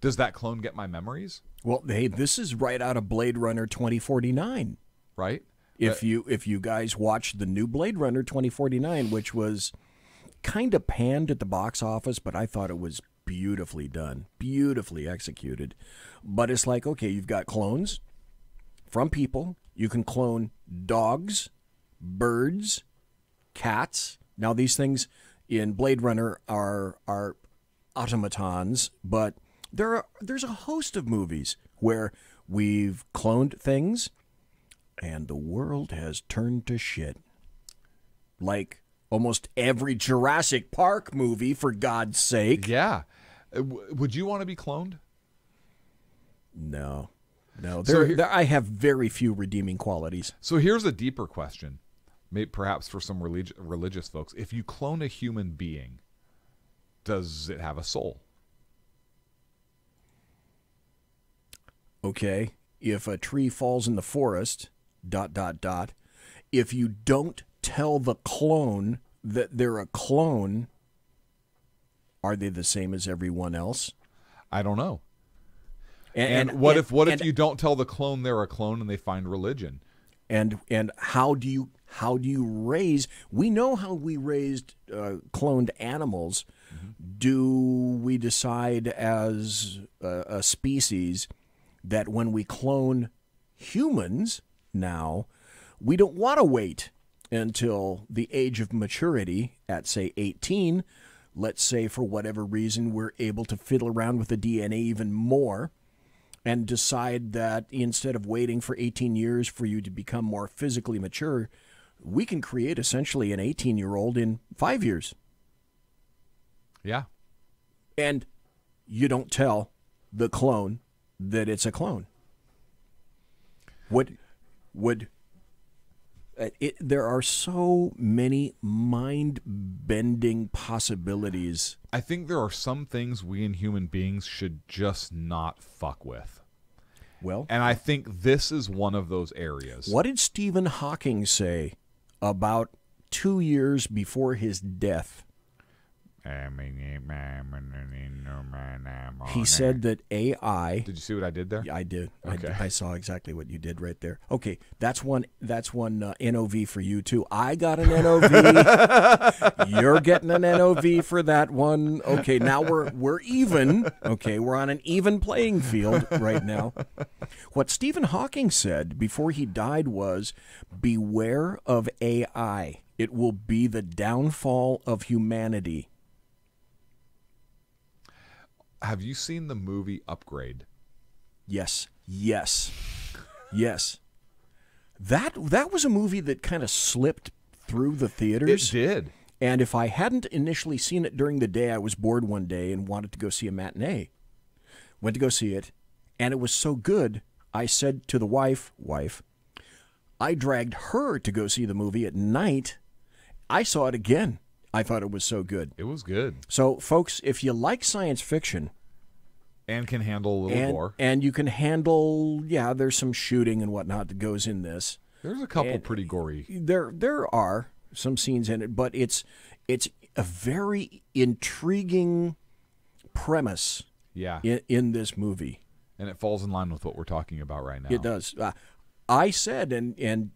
Does that clone get my memories? Well, hey, this is right out of Blade Runner 2049. Right? If you guys watch the new Blade Runner 2049, which was kind of panned at the box office, but I thought it was beautifully done, beautifully executed. But it's like, okay, you've got clones from people. You can clone dogs, birds, cats. Now, these things in Blade Runner are automatons, but there's a host of movies where we've cloned things and the world has turned to shit. Like almost every Jurassic Park movie, for God's sake. Yeah. Would you want to be cloned? No. So I have very few redeeming qualities. So here's a deeper question, maybe perhaps for some religious folks. If you clone a human being, does it have a soul? okay, if a tree falls in the forest, ... if you don't tell the clone that they're a clone, are they the same as everyone else? I don't know. And what if you don't tell the clone they're a clone and they find religion? And how do you raise? We know how we raised cloned animals. Mm-hmm. Do we decide as a species that when we clone humans now, we don't want to wait until the age of maturity at, say, 18? Let's say for whatever reason we're able to fiddle around with the DNA even more and decide that instead of waiting for 18 years for you to become more physically mature, we can create essentially an 18-year-old in 5 years. Yeah. And you don't tell the clone that it's a clone. There are so many mind-bending possibilities. I think there are some things we in human beings should just not fuck with. Well, and I think this is one of those areas. What did Stephen Hawking say about 2 years before his death? He said that AI... Did you see what I did there? Yeah, I did. Okay. I saw exactly what you did right there. Okay, that's one NOV for you, too. I got an NOV. You're getting an NOV for that one. Okay, now we're even. Okay, we're on an even playing field right now. What Stephen Hawking said before he died was, beware of AI. It will be the downfall of humanity. Have you seen the movie Upgrade? Yes. That was a movie that kind of slipped through the theaters. It did. And if I hadn't initially seen it during the day, I was bored one day and wanted to go see a matinee. Went to go see it, and it was so good, I said to the wife, I dragged her to go see the movie at night. I saw it again. I thought it was so good. It was good. So, folks, if you like science fiction... And can handle a little gore. And you can handle, there's some shooting and whatnot that goes in this. There's a couple pretty gory. There are some scenes in it, but it's a very intriguing premise in this movie. And it falls in line with what we're talking about right now. It does. I said, and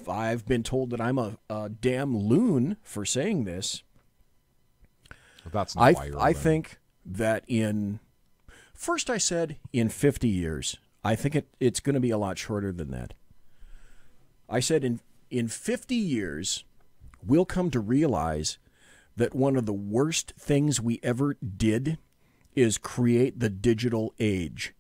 I've been told that I'm a damn loon for saying this. That's not why you're a loon. I think that first I said in 50 years. I think it's going to be a lot shorter than that. I said in 50 years, we'll come to realize that one of the worst things we ever did is create the digital age,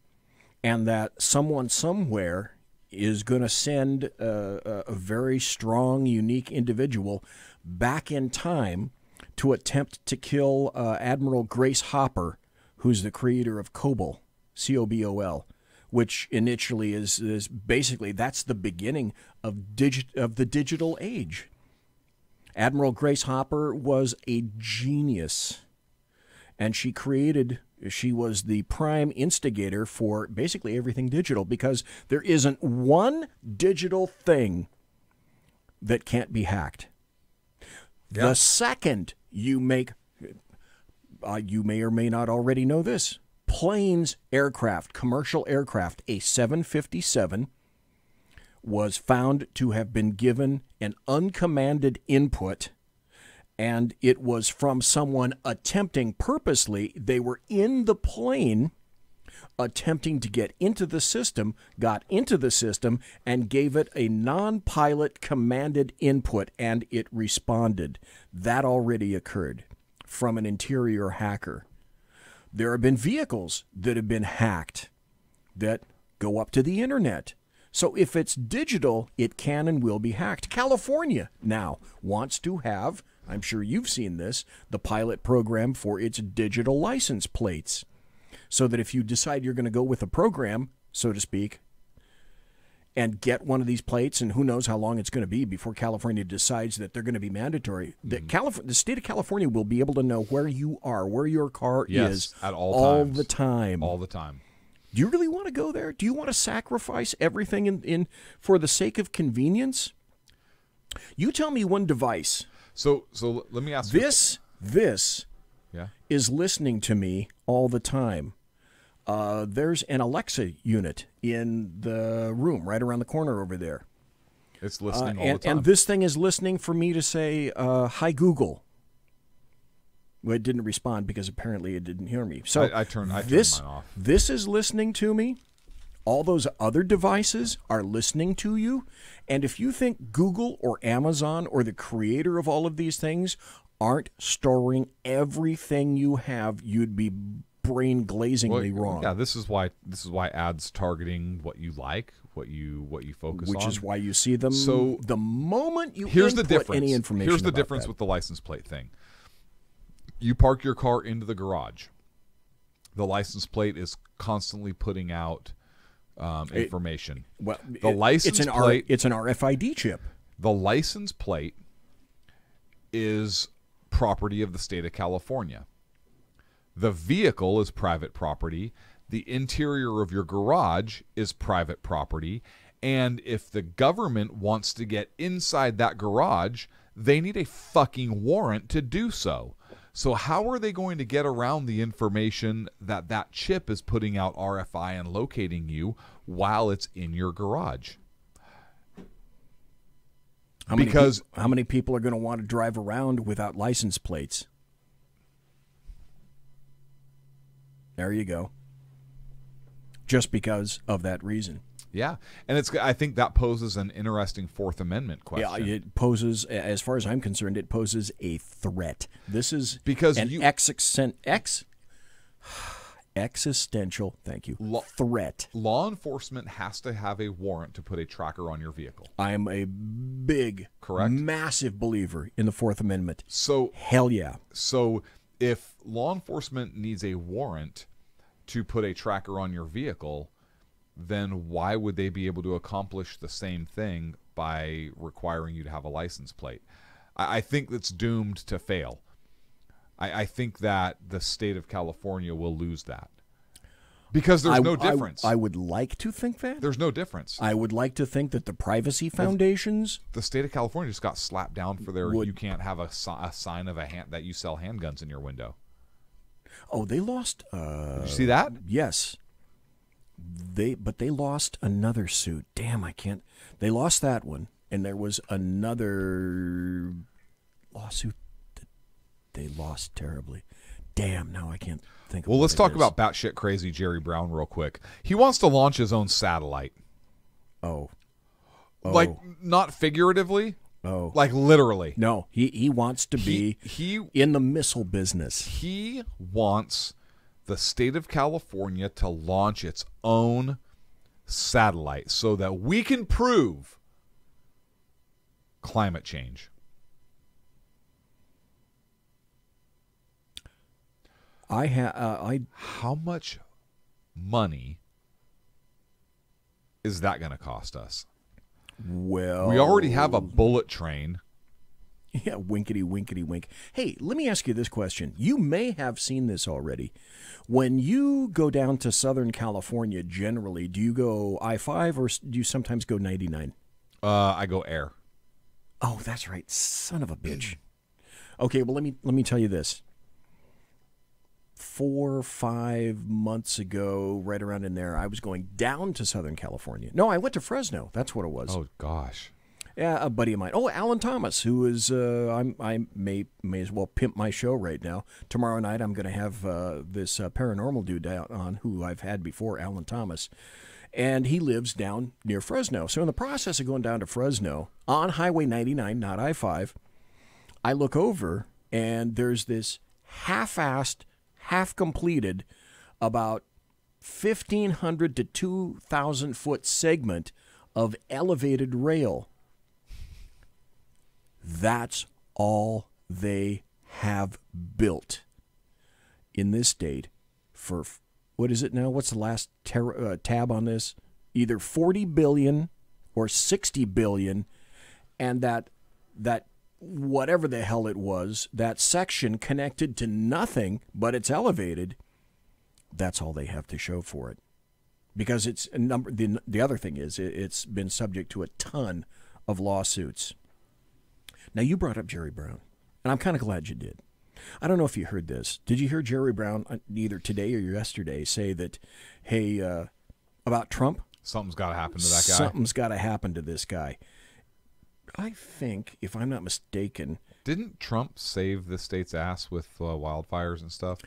and that someone somewhere is going to send a very strong, unique individual back in time to attempt to kill Admiral Grace Hopper, who's the creator of COBOL, COBOL, which initially is basically, that's the beginning of the digital age. Admiral Grace Hopper was a genius, and she was the prime instigator for basically everything digital, because there isn't one digital thing that can't be hacked. Yeah. The second you make, you may or may not already know this, planes, aircraft, commercial aircraft, a 757 was found to have been given an uncommanded input, and it was from someone attempting purposely. They were in the plane attempting to get into the system, got into the system, and gave it a non-pilot commanded input, and it responded. That already occurred from an interior hacker. There have been vehicles that have been hacked that go up to the internet. So if it's digital, it can and will be hacked. California now wants to have, I'm sure you've seen this, the pilot program for its digital license plates. So that if you decide you're going to go with a program, so to speak, and get one of these plates, and who knows how long it's going to be before California decides that they're going to be mandatory, the state of California will be able to know where you are, where your car is at all the time. All the time. Do you really want to go there? Do you want to sacrifice everything in for the sake of convenience? You tell me one device. So let me ask this. This is listening to me all the time. There's an Alexa unit in the room right around the corner over there. It's listening all the time. And this thing is listening for me to say, hi, Google. Well, it didn't respond because apparently it didn't hear me. So I turned mine off. This is listening to me. All those other devices are listening to you. And if you think Google or Amazon or the creator of all of these things aren't storing everything you have, you'd be brain glazingly wrong. Yeah, this is why ads targeting what you like, what you focus on. Which is why you see them. So the moment you here's input the difference. Any information Here's the about difference that. with the license plate thing. You park your car into the garage. The license plate is constantly putting out information. It's an RFID chip. The license plate is property of the state of California. The vehicle is private property. The interior of your garage is private property. And if the government wants to get inside that garage, they need a fucking warrant to do so. So how are they going to get around the information that chip is putting out RFI and locating you while it's in your garage? How many people are going to want to drive around without license plates? There you go. Just because of that reason. Yeah, and I think that poses an interesting Fourth Amendment question. Yeah, it poses, as far as I'm concerned, it poses a threat. This is because an existential, thank you, threat. Law enforcement has to have a warrant to put a tracker on your vehicle. I am a big, massive believer in the Fourth Amendment. So hell yeah. So if law enforcement needs a warrant to put a tracker on your vehicle, then why would they be able to accomplish the same thing by requiring you to have a license plate? I think that's doomed to fail. I think that the state of California will lose that. Because there's no difference. I would like to think that. There's no difference. I would like to think that the privacy foundations... The state of California just got slapped down for you can't have a sign of that you sell handguns in your window. Oh, they lost... Did you see that? Yes. But they lost another suit. Damn, I can't... They lost that one, and there was another lawsuit that they lost terribly. Damn, now I can't think of Well, let's talk about batshit crazy Jerry Brown real quick. He wants to launch his own satellite. Oh. Like, not figuratively. Oh. Like, literally. No, he wants to be in the missile business. He wants the state of California to launch its own satellite so that we can prove climate change. How much money is that going to cost us? Well, we already have a bullet train. Yeah, winkety, winkety, wink. Hey, let me ask you this question. You may have seen this already. When you go down to Southern California, generally, do you go I-5 or do you sometimes go 99? I go air. Oh, that's right. Son of a bitch. Okay, well, let me tell you this. 4 or 5 months ago, right around in there, I was going down to Southern California. No, I went to Fresno. That's what it was. Oh, gosh. Yeah, a buddy of mine. Oh, Alan Thomas, who is, I may as well pimp my show right now. Tomorrow night I'm going to have this paranormal dude on who I've had before, Alan Thomas. And he lives down near Fresno. So in the process of going down to Fresno, on Highway 99, not I-5, I look over and there's this half-assed, half-completed, about 1,500 to 2,000 foot segment of elevated rail. That's all they have built in this state for, what is it now? What's the last tab on this? Either 40 billion or 60 billion, and that whatever the hell it was, that section connected to nothing, but it's elevated, that's all they have to show for it. because it's a number. The other thing is it's been subject to a ton of lawsuits. Now, you brought up Jerry Brown, and I'm kind of glad you did. I don't know if you heard this. Did you hear Jerry Brown either today or yesterday say that, hey, about Trump? Something's got to happen to that guy. Something's got to happen to this guy. I think, if I'm not mistaken... Didn't Trump save the state's ass with wildfires and stuff?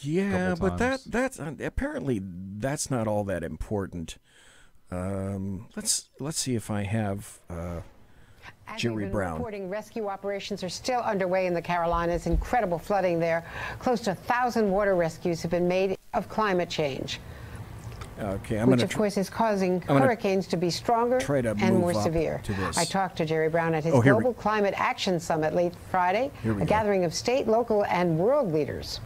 Yeah, but that's apparently that's not all that important. Let's see if I have Jerry Brown. Reporting rescue operations are still underway in the Carolinas. Incredible flooding there. Close to 1,000 water rescues have been made of climate change. Okay, which of course is causing hurricanes to be stronger and more severe. I talked to Jerry Brown at his Global Climate Action Summit late Friday, a gathering of state, local, and world leaders.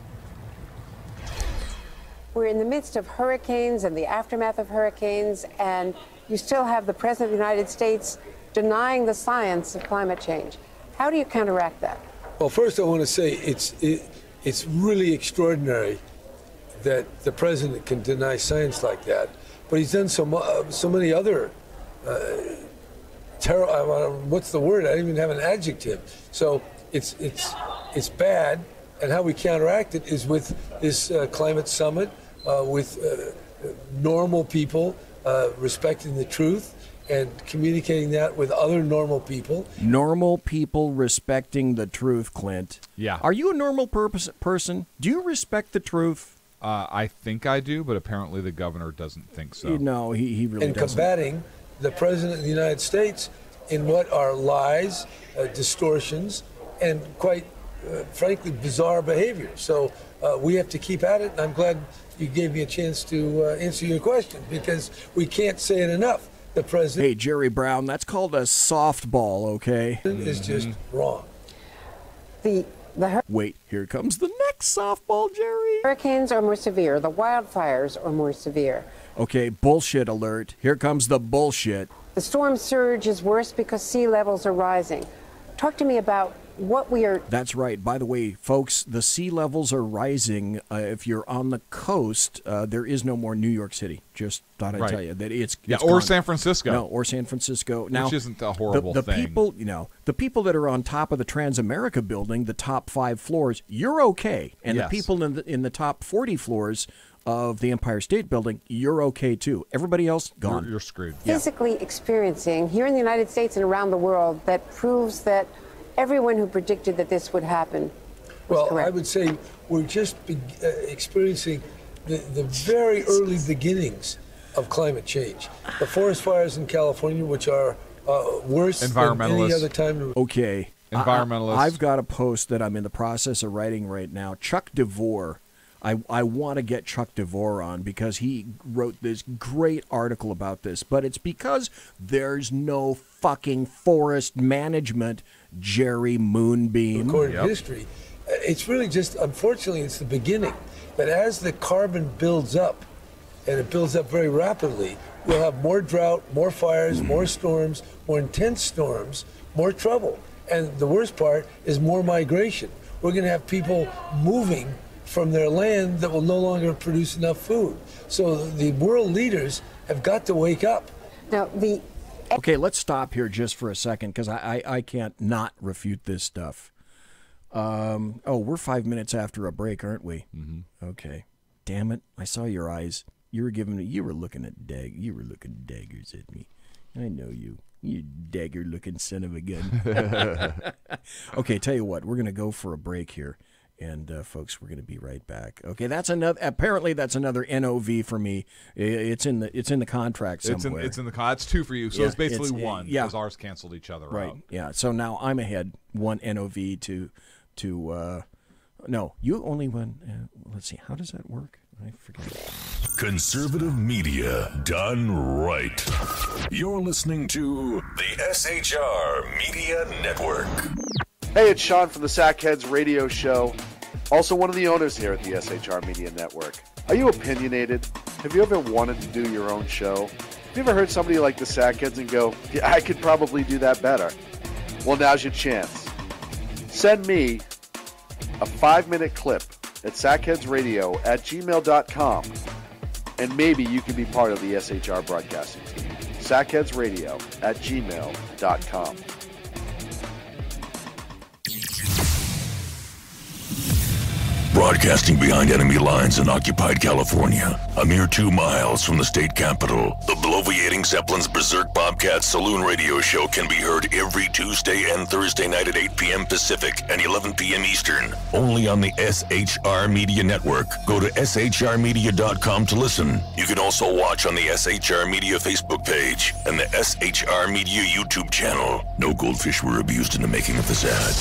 We're in the midst of hurricanes and the aftermath of hurricanes, and you still have the President of the United States denying the science of climate change. How do you counteract that? Well, first I want to say it's really extraordinary that the president can deny science like that, but he's done so many other what's the word? I don't even have an adjective. So it's bad, and how we counteract it is with this climate summit, with normal people respecting the truth and communicating that with other normal people. Normal people respecting the truth, Clint. Yeah. Are you a normal person? Do you respect the truth? I think I do, but apparently the governor doesn't think so. No, he really doesn't. And combating the president of the United States in what are lies, distortions, and quite frankly bizarre behavior. So we have to keep at it, and I'm glad you gave me a chance to answer your question, because we can't say it enough. The president... Hey, Jerry Brown, that's called a softball, okay? ...is just wrong. Wait, here comes the next softball, Jerry. Hurricanes are more severe. The wildfires are more severe. Okay, bullshit alert. Here comes the bullshit. The storm surge is worse because sea levels are rising. Talk to me about what we are... That's right. By the way, folks, the sea levels are rising. If you're on the coast, there is no more New York City. Just thought I'd tell you that it's or gone. San Francisco. No, or San Francisco. Now, which isn't a horrible the thing. People, the people that are on top of the Transamerica building, the top 5 floors, you're okay. And the people in the top 40 floors of the Empire State Building, you're okay too. Everybody else, gone. You're screwed. Physically experiencing here in the United States and around the world that proves that everyone who predicted that this would happen was correct. I would say we're just experiencing the very early beginnings of climate change. The forest fires in California, which are worse than any other time. Okay. Environmentalists. I've got a post that I'm in the process of writing right now. Chuck DeVore. I want to get Chuck DeVore on because he wrote this great article about this, but it's because there's no fucking forest management, Jerry Moonbeam. According to history, it's really just, unfortunately, it's the beginning. But as the carbon builds up, and it builds up very rapidly, we'll have more drought, more fires, more storms, more intense storms, more trouble. And the worst part is more migration. We're going to have people moving from their land that will no longer produce enough food. So the world leaders have got to wake up. Now, Okay, let's stop here just for a second because I can't not refute this stuff. We're 5 minutes after a break, aren't we? Mm-hmm. Okay. Damn it! I saw your eyes. You were looking daggers at me. I know you. You dagger-looking son of a gun. Okay, tell you what, we're gonna go for a break here. And folks, we're going to be right back. Okay, apparently that's another NOV for me. It's in the contract somewhere. It's in the contract. It's 2 for you, so it's basically 1 because ours canceled each other right. out. Yeah. So now I'm ahead 1 NOV to no, you only one. Let's see, how does that work? I forget. Conservative media done right. You're listening to the SHR Media Network. Hey, it's Sean from the Sackheads Radio Show, also one of the owners here at the SHR Media Network. Are you opinionated? Have you ever wanted to do your own show? Have you ever heard somebody like the Sackheads and go, yeah, I could probably do that better? Well, now's your chance. Send me a 5-minute clip at sackheadsradio@gmail.com and maybe you can be part of the SHR broadcasting team. sackheadsradio@gmail.com. Broadcasting behind enemy lines in occupied California, a mere 2 miles from the state capitol, the bloviating Zeppelin's Berserk Bobcat Saloon radio show can be heard every Tuesday and Thursday night at 8 p.m. Pacific and 11 p.m. Eastern, only on the SHR Media Network. Go to shrmedia.com to listen. You can also watch on the SHR Media Facebook page and the SHR Media YouTube channel. No goldfish were abused in the making of this ad.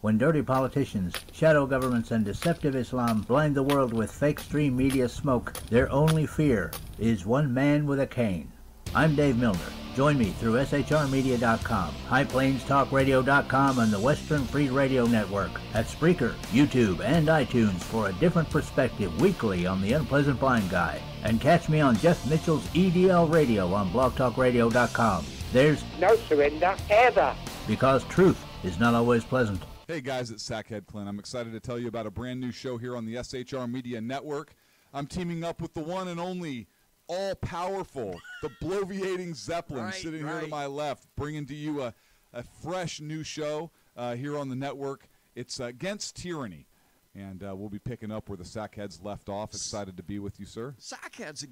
When dirty politicians, shadow governments, and deceptive Islam blind the world with fake stream media smoke, their only fear is one man with a cane. I'm Dave Milner. Join me through shrmedia.com, highplainstalkradio.com, and the Western Free Radio Network at Spreaker, YouTube, and iTunes for a different perspective weekly on the Unpleasant Blind Guy. And catch me on Jeff Mitchell's EDL Radio on blogtalkradio.com. There's no surrender ever, because truth is not always pleasant. Hey guys, it's Sackhead Clint. I'm excited to tell you about a brand new show here on the SHR Media Network. I'm teaming up with the one and only all-powerful, the bloviating Zeppelin, sitting here to my left, bringing to you a fresh new show here on the network. It's Against Tyranny. And we'll be picking up where the Sackheads left off. Excited to be with you, sir. Sackheads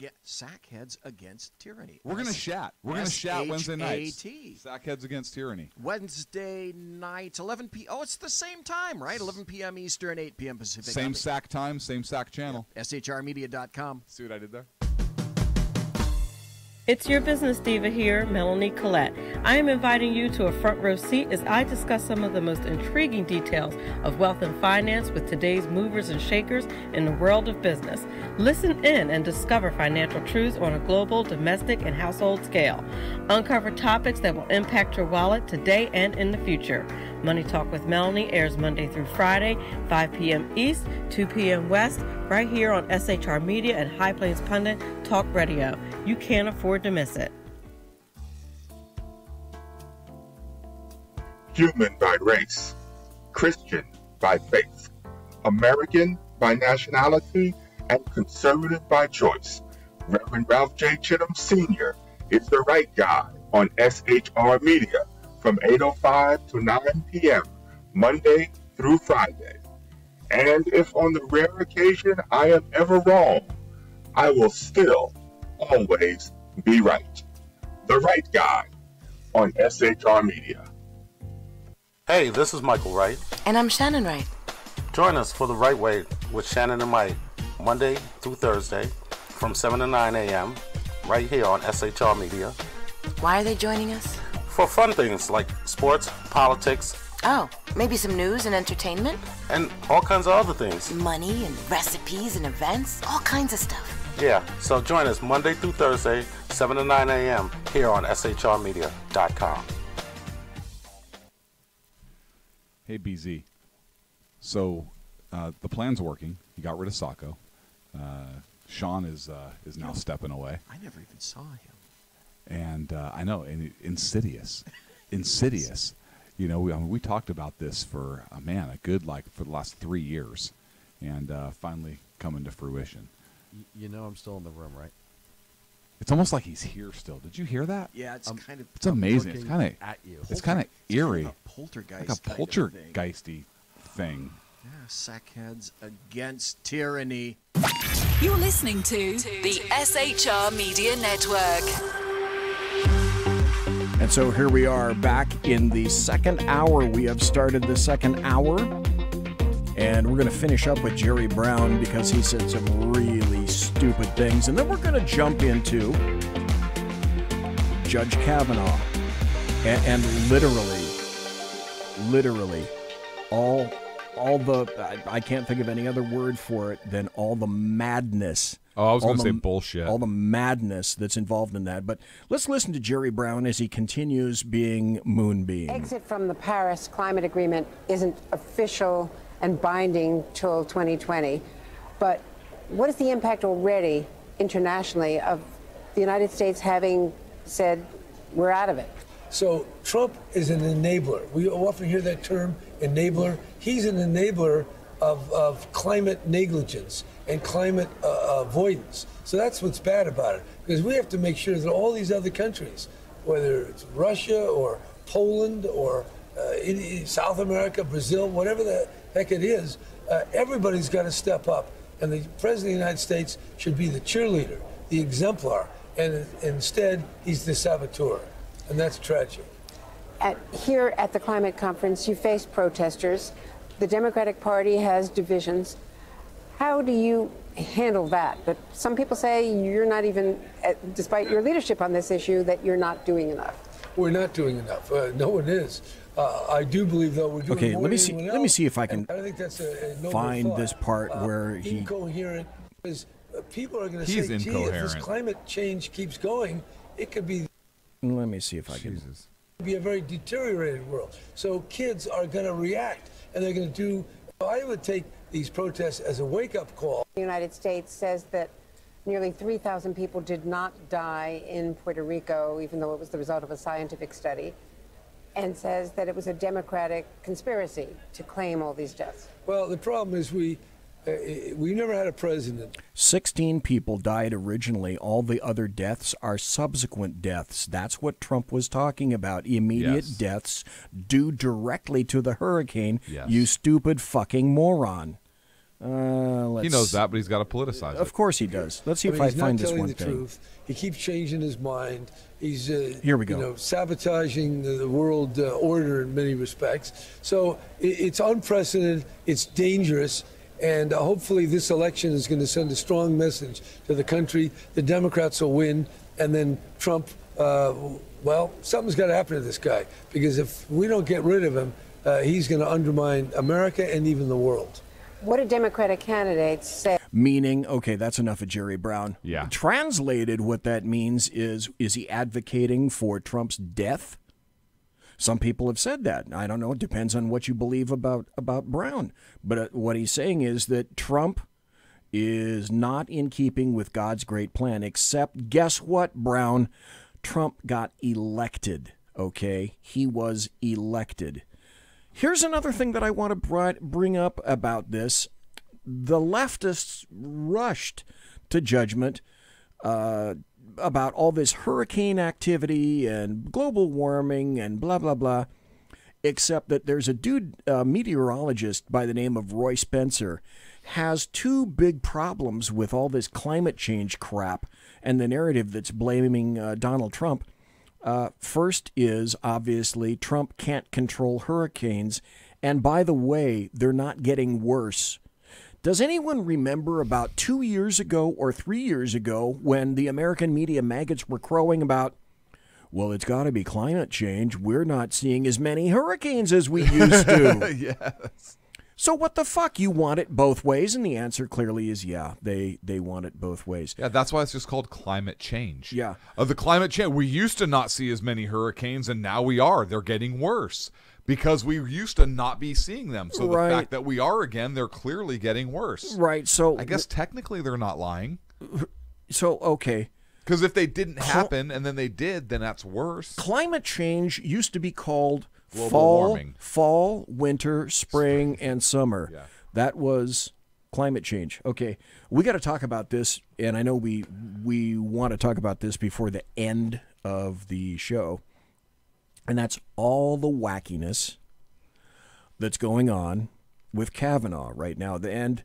Against Tyranny. We're going to chat. We're going to chat Wednesday nights. Sackheads Against Tyranny. Wednesday night, 11 p.m. Oh, it's the same time, right? 11 p.m. Eastern, 8 p.m. Pacific. Same SAC time, same SAC channel. Yeah. SHRmedia.com. See what I did there? It's your business diva here, Melanie Collette. I am inviting you to a front row seat as I discuss some of the most intriguing details of wealth and finance with today's movers and shakers in the world of business. Listen in and discover financial truths on a global, domestic, and household scale. Uncover topics that will impact your wallet today and in the future. Money Talk with Melanie airs Monday through Friday, 5 p.m. East, 2 p.m. West, right here on SHR Media and High Plains Pundit Talk Radio. You can't afford to miss it. Human by race, Christian by faith, American by nationality, and conservative by choice. Reverend Ralph J. Chittum Sr. is the right guy on SHR Media from 8:05 to 9 p.m. Monday through Friday. And if on the rare occasion I am ever wrong, I will still always be right. The right guy on SHR Media. Hey, this is Michael Wright. And I'm Shannon Wright. Join us for The Right Way with Shannon and Mike, Monday through Thursday from 7 to 9 a.m. right here on SHR Media. Why are they joining us? For fun things like sports, politics. Oh, maybe some news and entertainment? And all kinds of other things. Money and recipes and events, all kinds of stuff. Yeah, so join us Monday through Thursday, 7 to 9 a.m. here on shrmedia.com. Hey, BZ. So the plan's working. You got rid of Sacco. Sean is now stepping away. I never even saw him. And I know, and insidious. You know, we talked about this for for the last 3 years, and finally coming to fruition. You know, I'm still in the room, right? It's almost like he's here still. Did you hear that? Yeah, it's kind of. It's amazing. It's kind of at you. It's kind of eerie. Kind of a poltergeist. Like a poltergeisty thing. Yeah, Sackheads Against Tyranny. You're listening to the SHR Media Network. And so here we are back in the second hour. We have started the second hour. And we're going to finish up with Jerry Brown because he said some really stupid things. And then we're going to jump into Judge Kavanaugh. And literally, all the, I can't think of any other word for it than all the madness. Oh, I was going to say bullshit. All the madness that's involved in that. But let's listen to Jerry Brown as he continues being Moonbeam. Exit from the Paris Climate Agreement isn't official and binding till 2020. But what is the impact already internationally of the United States having said we're out of it? So Trump is an enabler. We often hear that term, enabler. He's an enabler of climate negligence and climate avoidance. So that's what's bad about it, because we have to make sure that all these other countries, whether it's Russia or Poland or South America, Brazil, whatever the heck it is, everybody's got to step up. And the President of the United States should be the cheerleader, the exemplar, and instead he's the saboteur. And that's tragic. Here at the climate conference, you faced protesters. The Democratic Party has divisions. How do you handle that? But some people say you're not even, despite your leadership on this issue, that you're not doing enough. We're not doing enough. No one is. I do believe, though, we're doing more than anyone else. Let me see if I can I think that's a find this part where he... Incoherent, because people are going to say, gee, if this climate change keeps going, it could be... Let me see if I can... be a very deteriorated world. So kids are going to react, and they're going to do... I would take these protests as a wake-up call. The United States says that nearly 3,000 people did not die in Puerto Rico, even though it was the result of a scientific study, and says that it was a Democratic conspiracy to claim all these deaths. Well, the problem is we never had a president. 16 people died originally. All the other deaths are subsequent deaths. That's what Trump was talking about. Immediate deaths due directly to the hurricane. Yes. You stupid fucking moron. He knows that, but he's got to politicize it. Of course he does. Let's see if I find this one thing. He's not telling the truth. He keeps changing his mind. He's here we go. Sabotaging the world order in many respects. So it's unprecedented. It's dangerous. And hopefully this election is going to send a strong message to the country. The Democrats will win, and then Trump, well, something's got to happen to this guy, because if we don't get rid of him, he's going to undermine America and even the world. What do Democratic candidates say? Meaning, okay, that's enough of Jerry Brown. Yeah. Translated, what that means is he advocating for Trump's death? Some people have said that. I don't know. It depends on what you believe about Brown. But what he's saying is that Trump is not in keeping with God's great plan, except, guess what, Brown? Trump got elected, okay? He was elected. Here's another thing that I want to bring up about this. The leftists rushed to judgment about all this hurricane activity and global warming and blah, blah, blah, except that there's a dude, meteorologist by the name of Roy Spencer, has two big problems with all this climate change crap and the narrative that's blaming Donald Trump. First is, obviously, Trump can't control hurricanes, and by the way, they're not getting worse. Does anyone remember about 2 years ago or 3 years ago when the American media maggots were crowing about, well, it's got to be climate change. We're not seeing as many hurricanes as we used to. Yes. So what the fuck? You want it both ways? And the answer clearly is yeah, they want it both ways. Yeah, that's why it's just called climate change. Yeah. The climate change. We used to not see as many hurricanes, and now we are. They're getting worse because we used to not be seeing them. So the fact that we are again, they're clearly getting worse. Right. So I guess technically they're not lying. So, okay. Because if they didn't happen and then they did, then that's worse. Climate change used to be called warming. Fall, winter, spring, and summer. Yeah. That was climate change. Okay, we got to talk about this, and I know we want to talk about this before the end of the show, and that's all the wackiness that's going on with Kavanaugh right now. And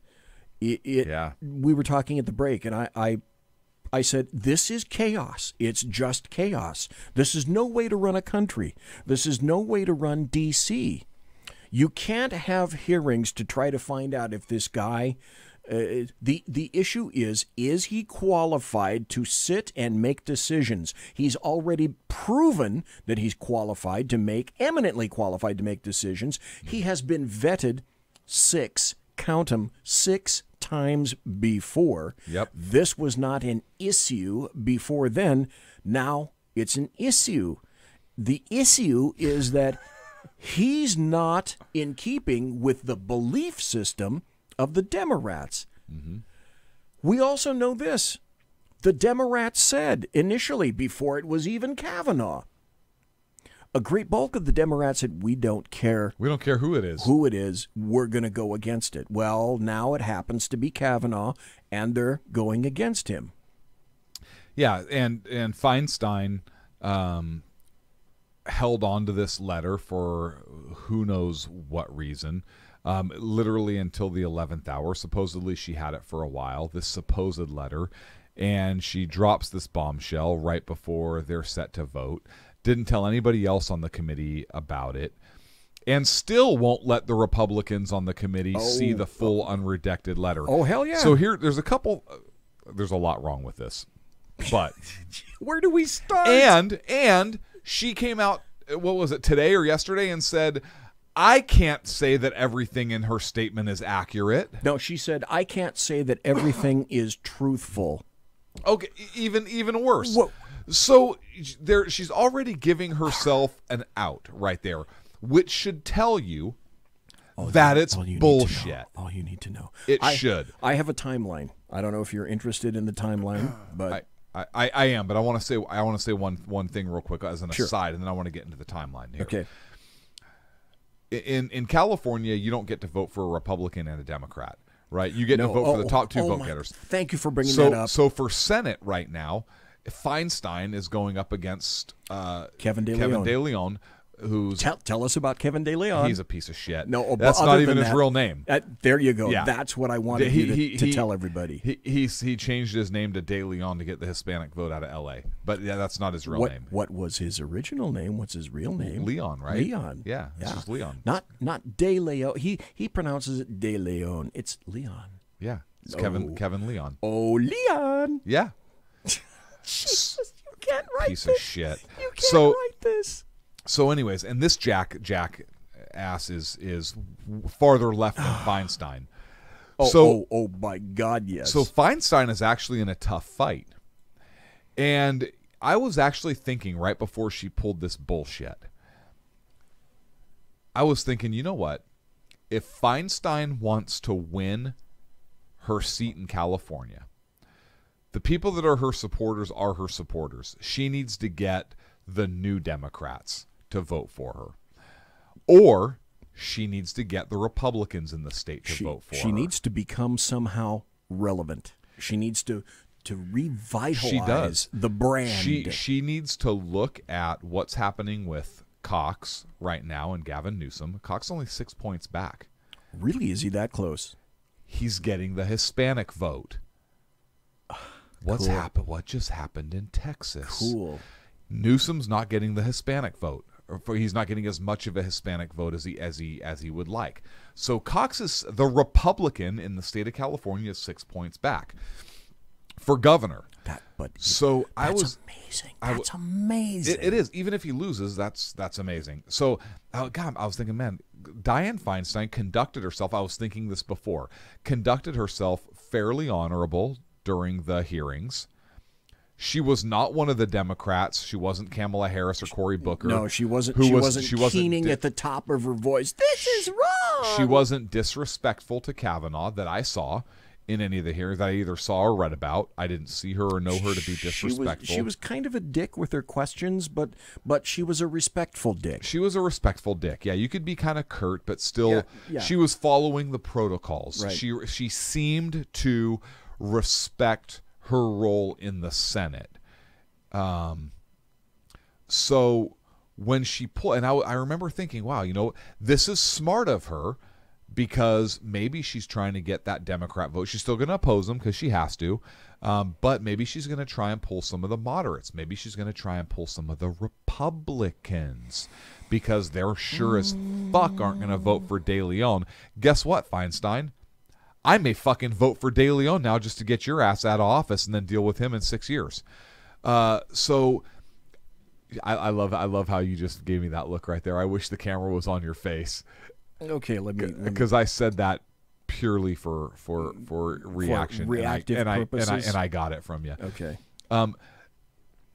we were talking at the break, and I said, this is chaos. It's just chaos. This is no way to run a country. This is no way to run D.C. You can't have hearings to try to find out if this guy, the issue is he qualified to sit and make decisions? He's already proven that he's eminently qualified to make decisions. He has been vetted 6 times before. Yep. This was not an issue before then. Now it's an issue. The issue is that he's not in keeping with the belief system of the Democrats. Mm-hmm. We also know this. The Democrats said initially, before it was even Kavanaugh, a great bulk of the Democrats said, we don't care. We don't care who it is. Who it is, we're going to go against it. Well, now it happens to be Kavanaugh, and they're going against him. Yeah, and Feinstein held on to this letter for who knows what reason, literally until the 11th hour. Supposedly she had it for a while, this supposed letter, and she drops this bombshell right before they're set to vote. Didn't tell anybody else on the committee about it, and still won't let the Republicans on the committee see the full unredacted letter. Oh, hell yeah. So here, there's a lot wrong with this. But where do we start? And she came out, what was it, today or yesterday, and said, I can't say that everything in her statement is accurate. No, she said, I can't say that everything is truthful. Okay, even worse. Whoa. So she's already giving herself an out right there, which should tell you that it's bullshit. All you need to know. It should. I have a timeline. I don't know if you're interested in the timeline, but I am. But I want to say one thing real quick as an aside, and then I want to get into the timeline here. Okay. In California, you don't get to vote for a Republican and a Democrat, right? You get to vote for the top two vote getters. Thank you for bringing that up. So for Senate right now, Feinstein is going up against Kevin De Leon, who's tell us about Kevin De Leon. He's a piece of shit. No, that's not even his real name. There you go. Yeah. That's what I wanted you to tell everybody. He changed his name to De Leon to get the Hispanic vote out of L.A. But yeah, that's not his real name. What was his original name? What's his real name? Leon, right? Leon. Yeah, it's just Leon. Not De Leon. He pronounces it De Leon. It's Leon. Yeah, it's Kevin Leon. Oh, Leon. Yeah. Jesus, you can't write piece this. Of shit. You can't write this. So, anyways, and this Jack ass is farther left than Feinstein. Oh my God, yes. So Feinstein is actually in a tough fight, and I was actually thinking right before she pulled this bullshit, I was thinking, you know what? If Feinstein wants to win her seat in California, the people that are her supporters are her supporters. She needs to get the new Democrats to vote for her. Or she needs to get the Republicans in the state to vote for her. She needs to become somehow relevant. She needs to revitalize the brand. She needs to look at what's happening with Cox right now and Gavin Newsom. Cox only 6 points back. Really? Is he that close? He's getting the Hispanic vote. What's happened? What just happened in Texas? Cool. Newsom's not getting the Hispanic vote. He's not getting as much of a Hispanic vote as he would like. So Cox is the Republican in the state of California, is 6 points back for governor. That's amazing. That's amazing. It is. Even if he loses, that's amazing. So, God, I was thinking, man, Dianne Feinstein conducted herself. I was thinking this before. Conducted herself fairly honorable during the hearings. She was not one of the Democrats. She wasn't Kamala Harris or Cory Booker. No, she wasn't. She wasn't keening at the top of her voice. This is wrong. She wasn't disrespectful to Kavanaugh that I saw in any of the hearings that I either saw or read about. I didn't see her or know her to be disrespectful. She was kind of a dick with her questions, but she was a respectful dick. She was a respectful dick. Yeah, you could be kind of curt, but still, she was following the protocols. Right. She seemed to respect her role in the Senate. So when she pulled, and I remember thinking, wow, this is smart of her, because maybe she's trying to get that Democrat vote. She's still going to oppose them because she has to, but maybe she's going to try and pull some of the moderates. Maybe she's going to try and pull some of the Republicans, because they're sure as fuck aren't going to vote for De Leon. Guess what, Feinstein? I may fucking vote for De Leon now just to get your ass out of office and then deal with him in 6 years. So I love how you just gave me that look right there. I wish the camera was on your face. Okay, let me because I said that purely for reaction, reactive purposes, and I got it from you. Okay.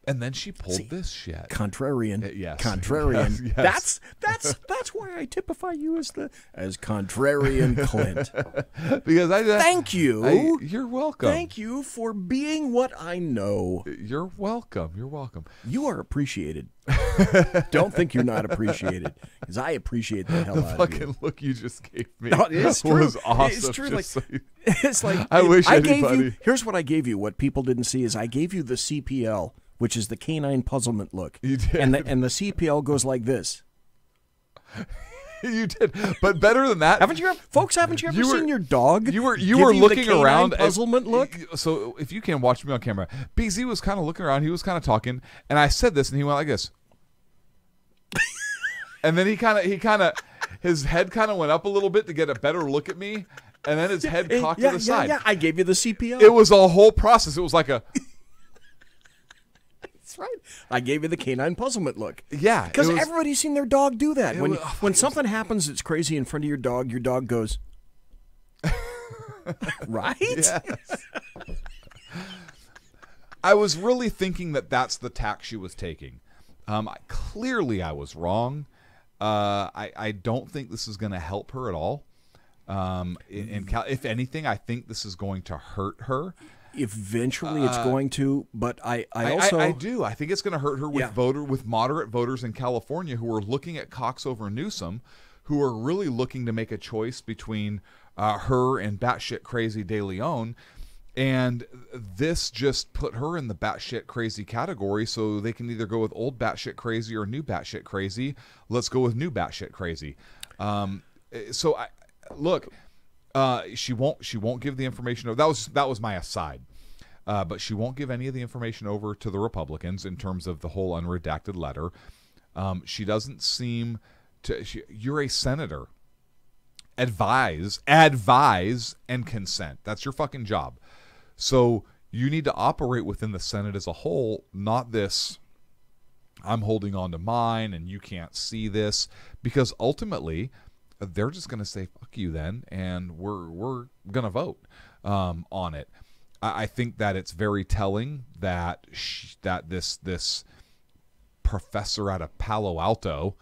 And then she pulled this shit. Contrarian. Yes. Contrarian. Yes. That's why I typify you as contrarian Clint. Because thank you. You're welcome. Thank you for being what I know. You're welcome. You're welcome. You are appreciated. Don't think you're not appreciated, because I appreciate the hell out of you. The fucking look you just gave me it's true. was awesome. It's true. Just it's like I wish gave anybody. you. Here's what I gave you. What people didn't see is I gave you the CPL, which is the canine puzzlement look. You did. And the CPL goes like this. You did, but better than that. Haven't you ever seen your dog? You were looking around. Puzzlement look. So if you can watch me on camera, BZ was kind of looking around. He was kind of talking, and I said this, and he went like this. And then his head kind of went up a little bit to get a better look at me, and then his head cocked to the side. Yeah, I gave you the CPL. It was a whole process. It was like a. That's right. I gave you the canine puzzlement look. Yeah, because everybody's seen their dog do that. When something happens that's crazy in front of your dog goes. Right. Yes. I was really thinking that that's the tack she was taking. Clearly, I was wrong. I don't think this is going to help her at all. If anything, I think this is going to hurt her. Eventually, it's going to. But I do. I think it's going to hurt her with moderate voters in California who are looking at Cox over Newsom, who are really looking to make a choice between her and batshit crazy De Leon. And this just put her in the batshit crazy category, so they can either go with old batshit crazy or new batshit crazy. Let's go with new batshit crazy. She won't give the information. That was my aside, but she won't give any of the information over to the Republicans in terms of the whole unredacted letter. She doesn't seem to. You're a senator. Advise, and consent. That's your fucking job. So you need to operate within the Senate as a whole, not this, I'm holding on to mine and you can't see this, because ultimately they're just going to say, fuck you then, and we're going to vote on it. I think that it's very telling that this professor out of Palo Alto,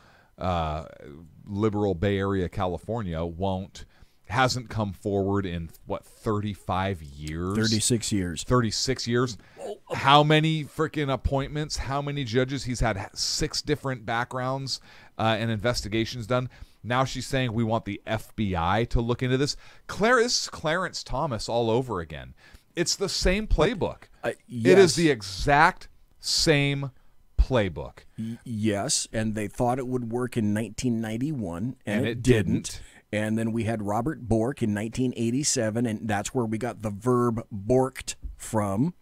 liberal Bay Area, California, hasn't come forward in 35 years? 36 years. 36 years. How many freaking appointments? How many judges? He's had 6 different backgrounds and investigations done. Now she's saying we want the FBI to look into this. This is Clarence Thomas all over again. It's the same playbook. Yes. It is the exact same playbook. Yes, and they thought it would work in 1991, and it didn't. And then we had Robert Bork in 1987, and that's where we got the verb borked from.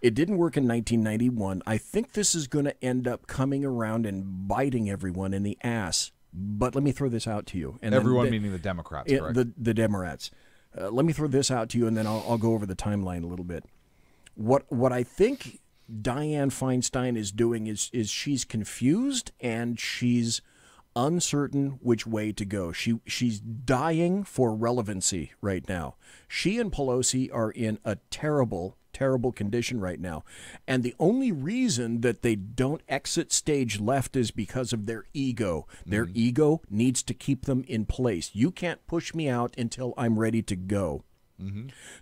It didn't work in 1991. I think this is going to end up coming around and biting everyone in the ass. But let me throw this out to you. And everyone meaning the Democrats, correct? The Democrats. Let me throw this out to you, and then I'll go over the timeline a little bit. What I think Dianne Feinstein is doing is she's confused and she's uncertain which way to go. She's dying for relevancy right now. She and Pelosi are in a terrible condition right now. And the only reason that they don't exit stage left is because of their ego. Their ego needs to keep them in place. You can't push me out until I'm ready to go.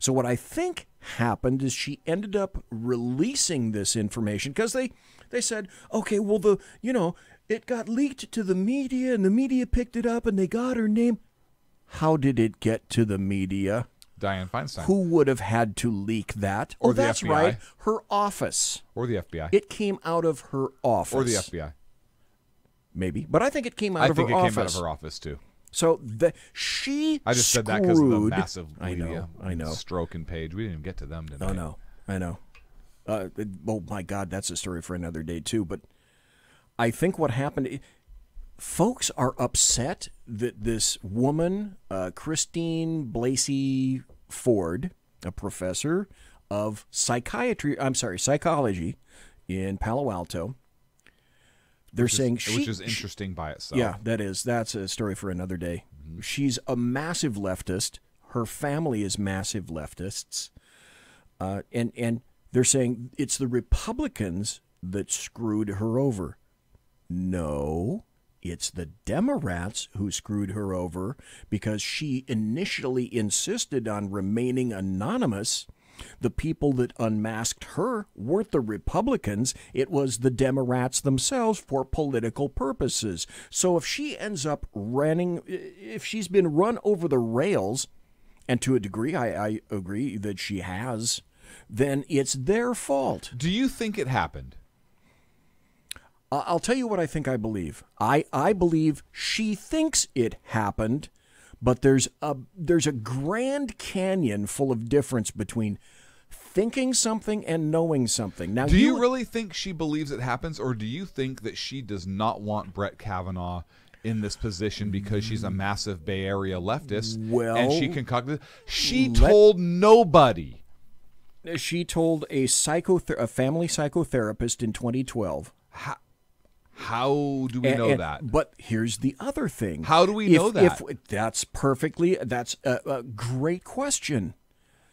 So what I think happened is she ended up releasing this information because they said, okay, well, it got leaked to the media and the media picked it up and they got her name. How did it get to the media? Dianne Feinstein. Who would have had to leak that? Or the that's FBI. Right. Her office. Or the FBI. It came out of her office. Or the FBI. Maybe. But I think it came out of her office. I think it came out of her office, too. So I just said that because of the massive media I know. Stroke and Page. We didn't even get to them tonight. I know. Oh, my God, that's a story for another day, too. But I think what happened, folks are upset that this woman, Christine Blasey Ford, a professor of psychology in Palo Alto, which is interesting by itself. Yeah, that's a story for another day. She's a massive leftist. Her family is massive leftists. And They're saying it's the Republicans that screwed her over. No, it's the Democrats who screwed her over because she initially insisted on remaining anonymous. The people that unmasked her weren't the Republicans. It was the Democrats themselves for political purposes. So if she ends up if she's been run over the rails, and to a degree I agree that she has, then it's their fault. Do you think it happened? I'll tell you what I believe. I believe she thinks it happened, but there's a Grand Canyon full of difference between thinking something and knowing something. Now, do you really think she believes it happens, or do you think that she does not want Brett Kavanaugh in this position because she's a massive Bay Area leftist and she concocted? She told nobody. She told a family psychotherapist in 2012. How do we know that? But here's the other thing. How do we know that? That's a great question.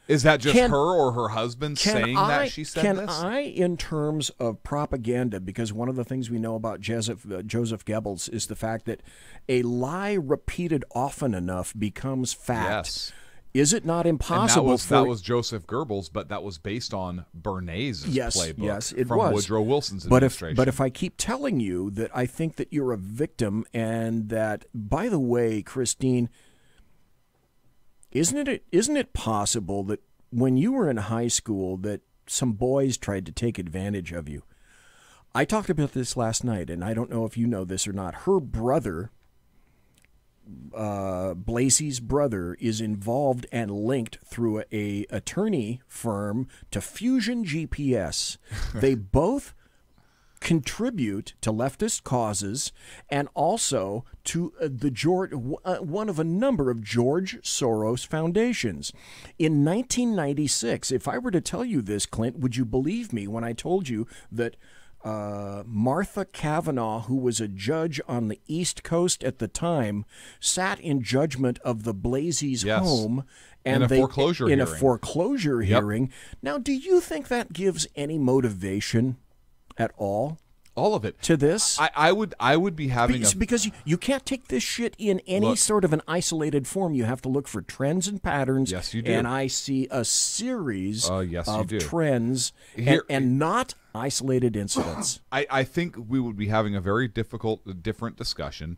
Is that just her or her husband saying that she said this? Can I, in terms of propaganda, because one of the things we know about Joseph Goebbels is the fact that a lie repeated often enough becomes fact. Yes. Is it not impossible? And that was Joseph Goebbels, but that was based on Bernays' playbook. Yes, it from was. Woodrow Wilson's administration. But if I keep telling you that I think that you're a victim, and that, by the way, Christine, isn't it possible that when you were in high school that some boys tried to take advantage of you? I talked about this last night, and I don't know if you know this or not. Her brother, Blasey's brother, is involved and linked through a attorney firm to Fusion GPS. They both contribute to leftist causes and also to one of a number of George Soros foundations. In 1996, if I were to tell you this, Clint, would you believe me when I told you that Martha Kavanaugh, who was a judge on the East Coast at the time, sat in judgment of the Blasey's home and in a foreclosure hearing. Now, do you think that gives any motivation at all? All of it to this? I would be having because you can't take this shit in any sort of an isolated form. You have to look for trends and patterns. Yes, you do. And I see a series of trends and not isolated incidents. I think we would be having a very different discussion.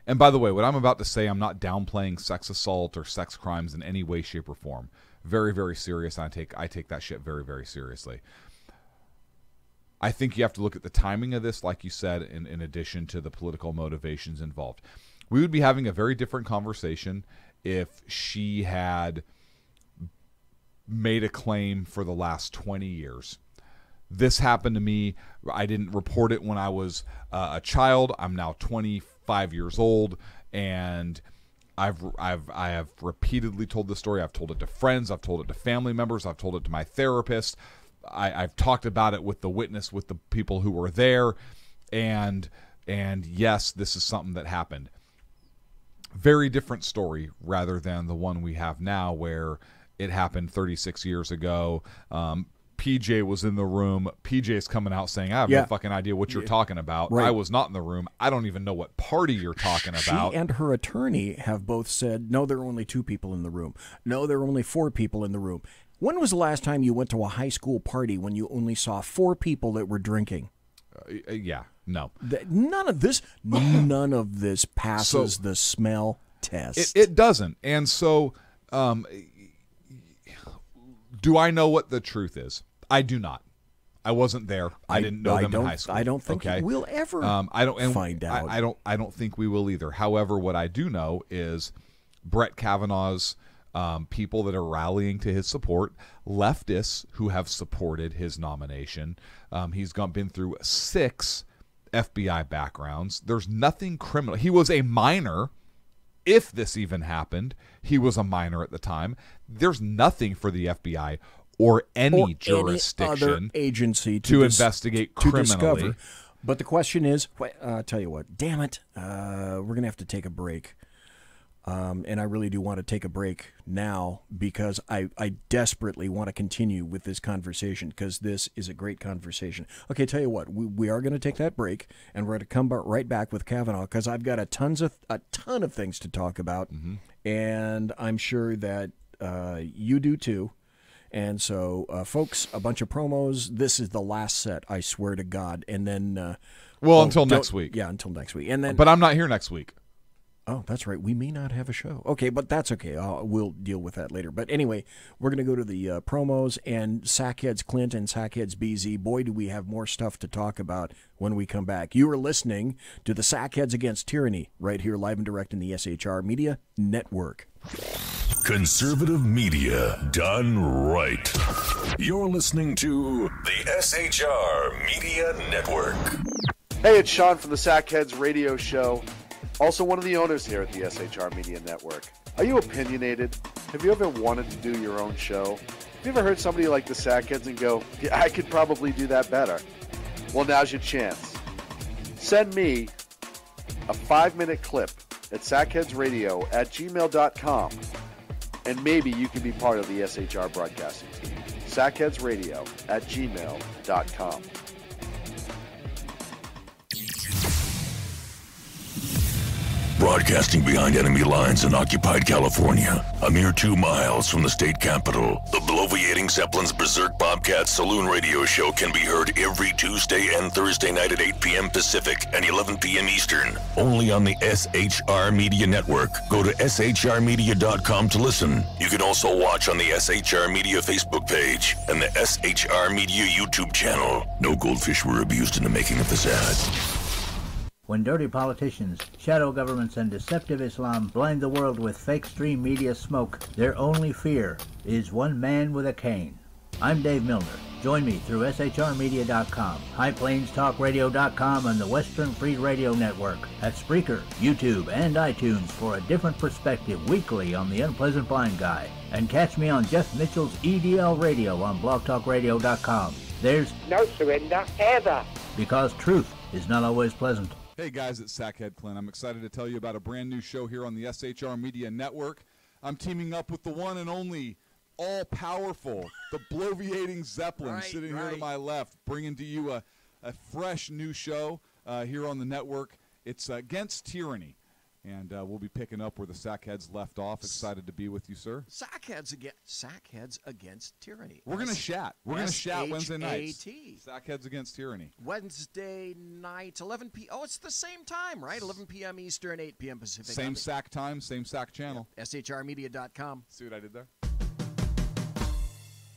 And by the way, what I'm about to say, I'm not downplaying sex assault or sex crimes in any way, shape, or form. Very, very serious. I take that shit very, very seriously. I think you have to look at the timing of this, like you said, in addition to the political motivations involved. We would be having a very different conversation if she had made a claim for the last 20 years. This happened to me. I didn't report it when I was a child. I'm now 25 years old, and I have repeatedly told this story. I've told it to friends. I've told it to family members. I've told it to my therapist. I've talked about it with the witness, with the people who were there, and yes, this is something that happened. Very different story rather than the one we have now, where it happened 36 years ago. PJ was in the room. PJ's coming out saying, I have no fucking idea what you're talking about. Right. I was not in the room. I don't even know what party you're talking about. She and her attorney have both said, no, there are only 2 people in the room. No, there are only 4 people in the room. When was the last time you went to a high school party when you only saw 4 people that were drinking? No. None of this passes the smell test. It doesn't. And so, do I know what the truth is? I do not. I wasn't there. I didn't know them in high school. I don't think we'll ever find out. I don't think we will either. However, what I do know is Brett Kavanaugh's people that are rallying to his support, leftists who have supported his nomination. He's been through 6 FBI backgrounds. There's nothing criminal. He was a minor. If this even happened, he was a minor at the time. There's nothing for the FBI or any jurisdiction, any other agency to investigate criminally. Discover. But the question is, tell you what, damn it, we're going to have to take a break. And I really do want to take a break now because I desperately want to continue with this conversation because this is a great conversation. Okay, tell you what, we are going to take that break and we're going to come right back with Kavanaugh because I've got a ton of things to talk about, and I'm sure that you do too. And so, folks, a bunch of promos. This is the last set, I swear to God. And then, until next week. Yeah, until next week. And then, but I'm not here next week. Oh, that's right. We may not have a show. Okay, but that's okay. We'll deal with that later. But anyway, we're going to go to the promos and Sackheads Clint and Sackheads BZ. Boy, do we have more stuff to talk about when we come back. You are listening to the Sackheads Against Tyranny right here live and direct in the SHR Media Network. Conservative media done right. You're listening to the SHR Media Network. Hey, it's Sean from the Sackheads Radio Show. Also one of the owners here at the SHR Media Network. Are you opinionated? Have you ever wanted to do your own show? Have you ever heard somebody like the Sackheads and go, yeah, I could probably do that better? Well, now's your chance. Send me a 5-minute clip at sackheadsradio@gmail.com, and maybe you can be part of the SHR broadcasting team. sackheadsradio@gmail.com. Broadcasting behind enemy lines in occupied California, a mere 2 miles from the state capitol, the bloviating Zeppelin's Berserk Bobcat Saloon Radio Show can be heard every Tuesday and Thursday night at 8 p.m. Pacific and 11 p.m. Eastern, only on the SHR Media Network. Go to shrmedia.com to listen. You can also watch on the SHR Media Facebook page and the SHR Media YouTube channel. No goldfish were abused in the making of this ad. When dirty politicians, shadow governments, and deceptive Islam blind the world with fake stream media smoke, their only fear is one man with a cane. I'm Dave Milner. Join me through shrmedia.com, highplains.talkradio.com, and the Western Free Radio Network at Spreaker, YouTube, and iTunes for a different perspective weekly on the Unpleasant Blind Guy. And catch me on Jeff Mitchell's EDL Radio on blogtalkradio.com. There's no surrender ever, because truth is not always pleasant. Hey guys, it's Sackhead Clint. I'm excited to tell you about a brand new show here on the SHR Media Network. I'm teaming up with the one and only all-powerful, the bloviating Zeppelin, sitting here to my left, bringing to you a fresh new show here on the network. It's Against Tyranny. And we'll be picking up where the Sackheads left off. Excited to be with you, sir. Sackheads Against Tyranny. We're going to chat. We're going to chat Wednesday nights. Sackheads Against Tyranny. Wednesday night, 11 p.m. Oh, it's the same time, right? 11 p.m. Eastern, 8 p.m. Pacific. Same SAC time, same SAC channel. Yep. SHRmedia.com. See what I did there?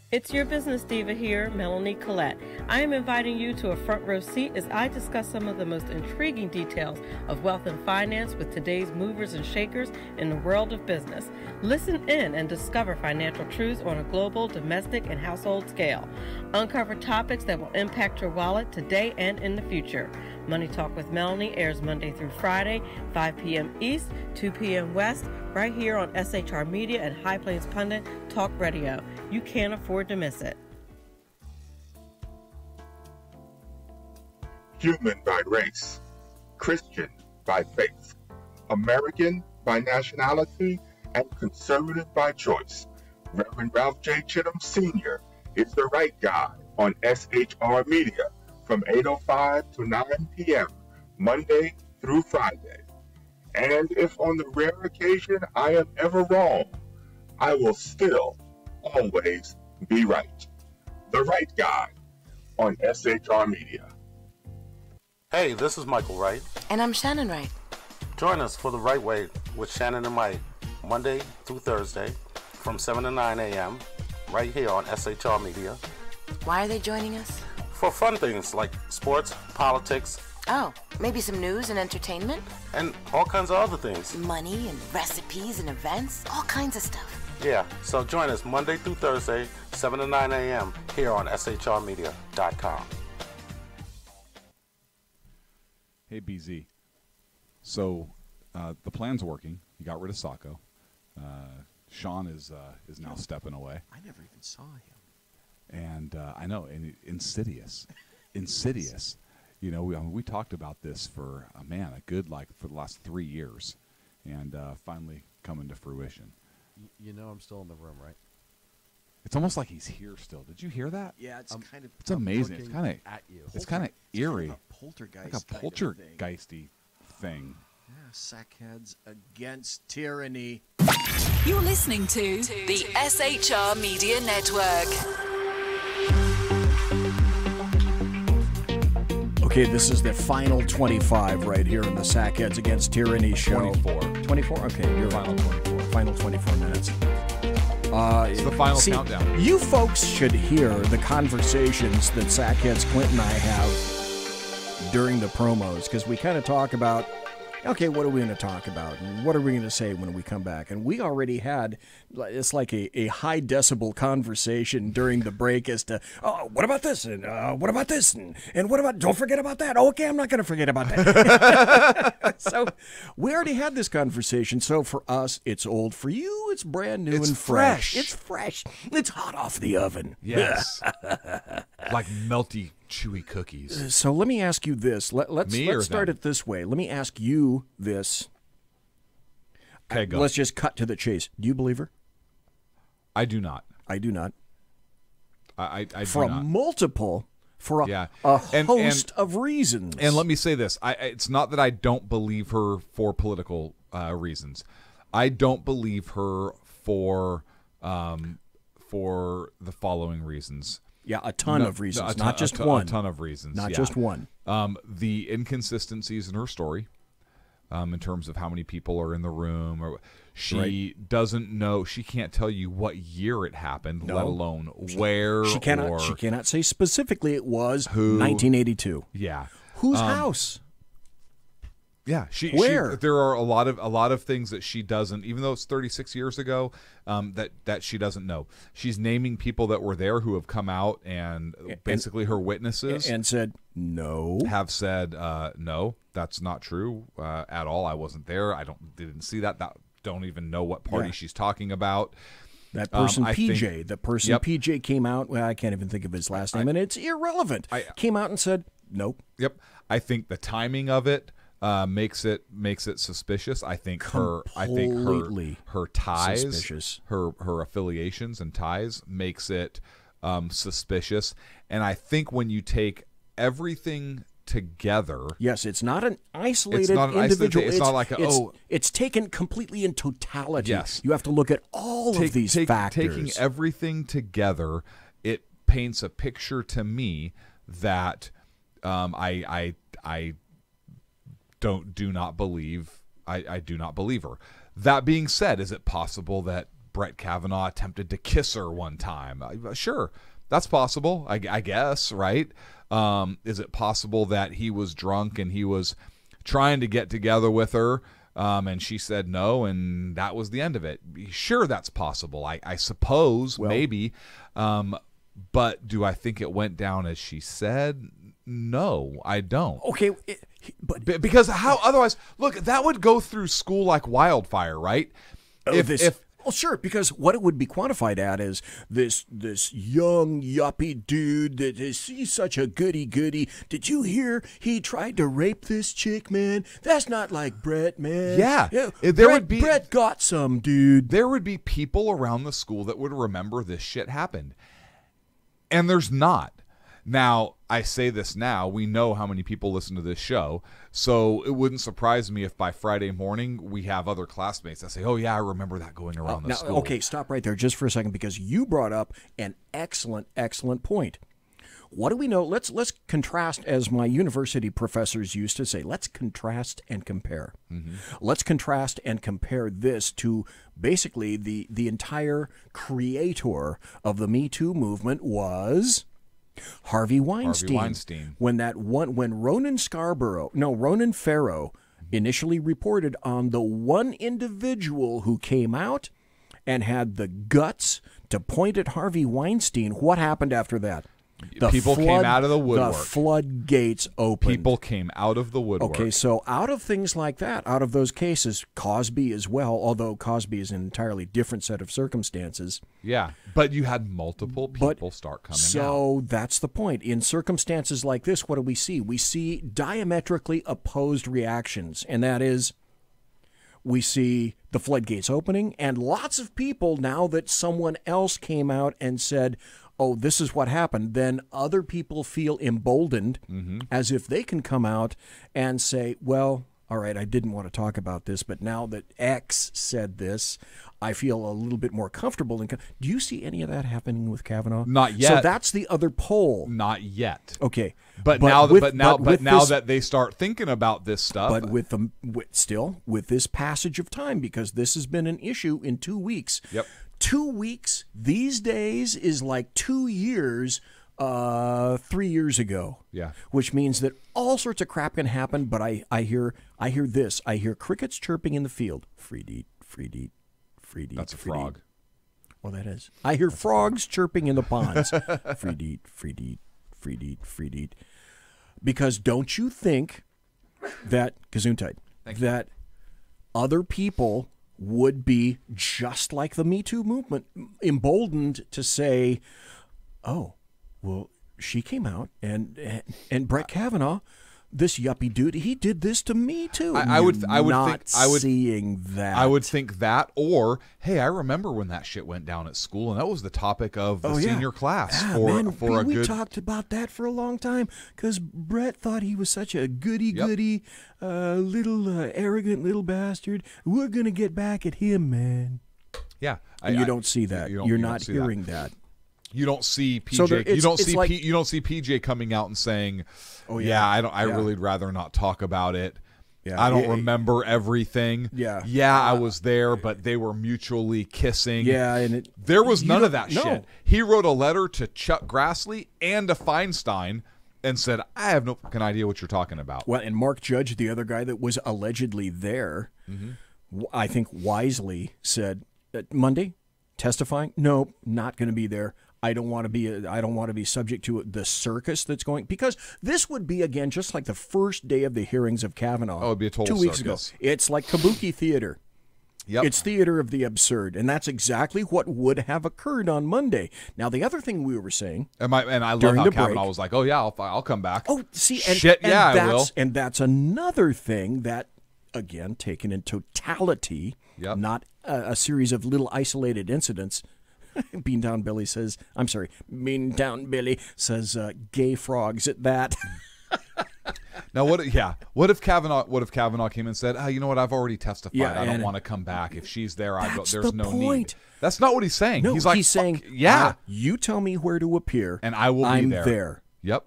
It's your business diva here, Melanie Collette. I am inviting you to a front row seat as I discuss some of the most intriguing details of wealth and finance with today's movers and shakers in the world of business. Listen in and discover financial truths on a global, domestic, and household scale. Uncover topics that will impact your wallet today and in the future. Money Talk with Melanie airs Monday through Friday, 5 p.m. East, 2 p.m. West, right here on SHR Media and High Plains Pundit Talk Radio. You can't afford to miss it. Human by race, Christian by faith, American by nationality, and conservative by choice. Reverend Ralph J. Chittum Sr. is the right guy on SHR Media from 8:05 to 9 p.m. Monday through Friday. And if on the rare occasion I am ever wrong, I will still always be right. The right guy on SHR Media. Hey, this is Michael Wright. And I'm Shannon Wright. Join us for The Right Way with Shannon and Mike, Monday through Thursday from 7 to 9 a.m. right here on SHR Media. Why are they joining us? For fun things like sports, politics. Oh, maybe some news and entertainment? And all kinds of other things. Money and recipes and events, all kinds of stuff. Yeah, so join us Monday through Thursday, 7 to 9 a.m. here on shrmedia.com. Hey, BZ. So the plan's working. You got rid of Sacco. Sean is now stepping away. I never even saw him. And I know, and insidious. You know, we talked about this for, for the last 3 years. and finally coming to fruition. You know I'm still in the room, right? It's almost like he's here still. Did you hear that? Yeah, it's kind of. It's amazing. It's kind of at you. It's kind of eerie. Kind of a poltergeist. Like a poltergeisty thing. Yeah, sackheads against tyranny. You're listening to the SHR Media Network. Okay, this is the final 25 right here in the Sackheads Against Tyranny show. 24? Okay, you're Final 24. Final 24 minutes. It's the final countdown. You folks should hear the conversations that Sackheads Clint and I have during the promos, because we kind of talk about, okay, what are we going to talk about? And what are we going to say when we come back? And we already had, it's like a high decibel conversation during the break as to, oh, what about this? And what about this? And what about, don't forget about that. Oh, okay, I'm not going to forget about that. So we already had this conversation. So for us, it's old. For you, it's brand new and fresh. It's fresh. It's hot off the oven. Yes. Like melty, chewy cookies. So let me ask you this. Let's start it this way. Let me ask you this. Okay, go. Let's just cut to the chase. Do you believe her? I do not. I do not. I do not. For a host of reasons. And let me say this. It's not that I don't believe her for political reasons. I don't believe her for the following reasons. Yeah, a ton of reasons, not just one. A ton of reasons, not just one. The inconsistencies in her story, in terms of how many people are in the room, or she doesn't know. She can't tell you what year it happened, let alone where. She cannot say specifically it was 1982. Yeah, whose house? Yeah, there are a lot of things that she doesn't, even though it's 36 years ago, that she doesn't know. She's naming people that were there who have come out and basically her witnesses and said no. Have said no, that's not true at all. I wasn't there. Didn't see that. Don't even know what party she's talking about. That person, PJ came out. Well, I can't even think of his last name, and it's irrelevant. Came out and said nope. Yep. I think the timing of it makes it suspicious. I think her ties, suspicious. her affiliations and ties makes it suspicious. And I think when you take everything together, yes, it's not an isolated individual. It's not like it's taken completely in totality. Yes, you have to look at all of these factors. Taking everything together, it paints a picture to me that I do not believe her. That being said, is it possible that Brett Kavanaugh attempted to kiss her one time? Sure, that's possible. I guess, right? Is it possible that he was drunk and he was trying to get together with her, and she said no, and that was the end of it? Sure, that's possible. I suppose, maybe. But do I think it went down as she said? No, I don't. Okay, but because how otherwise? Look, that would go through school like wildfire, right? Well, sure, because what it would be quantified at is this young yuppie dude that he's such a goody-goody. Did you hear he tried to rape this chick, man? That's not like Brett, man. Yeah. Brett got some, dude. There would be people around the school that would remember this shit happened. And there's not. Now, I say this now, we know how many people listen to this show, so it wouldn't surprise me if by Friday morning we have other classmates that say, oh yeah, I remember that going around the school. Okay, stop right there just for a second, because you brought up an excellent point. What do we know? Let's contrast, as my university professors used to say, let's contrast and compare. Mm-hmm. Let's contrast and compare this to basically the entire creator of the Me Too movement was Harvey Weinstein. When Ronan Farrow initially reported on the one individual who came out and had the guts to point at Harvey Weinstein, what happened after that? People came out of the woodwork. The floodgates opened. People came out of the woodwork. Okay, so out of things like that, out of those cases, Cosby as well, although Cosby is an entirely different set of circumstances. Yeah, but you had multiple people start coming out. So that's the point. In circumstances like this, what do we see? We see diametrically opposed reactions, and that is, We see the floodgates opening, and lots of people, now that someone else came out and said, oh, this is what happened, then other people feel emboldened as if they can come out and say, well, all right, I didn't want to talk about this, but now that X said this, I feel a little bit more comfortable. Do you see any of that happening with Kavanaugh? Not yet. So that's the other poll. Not yet. Okay, but now that they start thinking about this stuff, but with this passage of time, because this has been an issue in 2 weeks. Yep. 2 weeks these days is like 2 years. 3 years ago. Yeah. Which means that all sorts of crap can happen, but I hear this. I hear crickets chirping in the field. Freed eat. That's a frog. Well, that is. I hear frogs chirping in the ponds. Freed eat. Because don't you think that, Gesundheit, that other people would be just like the Me Too movement, emboldened to say, oh, well, she came out and Brett Kavanaugh, this yuppie dude, he did this to me too. I would seeing that. I would think that, or hey, I remember when that shit went down at school, and that was the topic of the senior class we talked about that for a long time because Brett thought he was such a goody little arrogant little bastard. We're gonna get back at him, man. Yeah, you don't see that. You're not hearing that. You don't see PJ. So you don't see PJ coming out and saying, "Oh yeah, I really'd rather not talk about it." Yeah, I don't remember everything. I was there, but they were mutually kissing. Yeah, and there was none of that shit. He wrote a letter to Chuck Grassley and to Feinstein and said, "I have no fucking idea what you're talking about." Well, and Mark Judge, the other guy that was allegedly there, I think wisely said, "Monday, testifying? No, not going to be there. I don't want to be subject to the circus that's going, because this would be, again, just like the first day of the hearings of Kavanaugh. Oh, it'd be a total 2 weeks circus. ago. It's like kabuki theater. Yep. It's theater of the absurd, and that's exactly what would have occurred on Monday. Now, the other thing we were saying, and I love how Kavanaugh was like, "Oh yeah, I'll come back." Oh, see, I will. And that's another thing that, again, taken in totality, not a series of little isolated incidents. Beantown Billy says, gay frogs at that. Now what if Kavanaugh came and said, "Oh, you know what? I've already testified. I don't want to come back. If she's there, there's no need." That's not what he's saying. No, he's saying, you tell me where to appear, and I will be there. I'm there. Yep.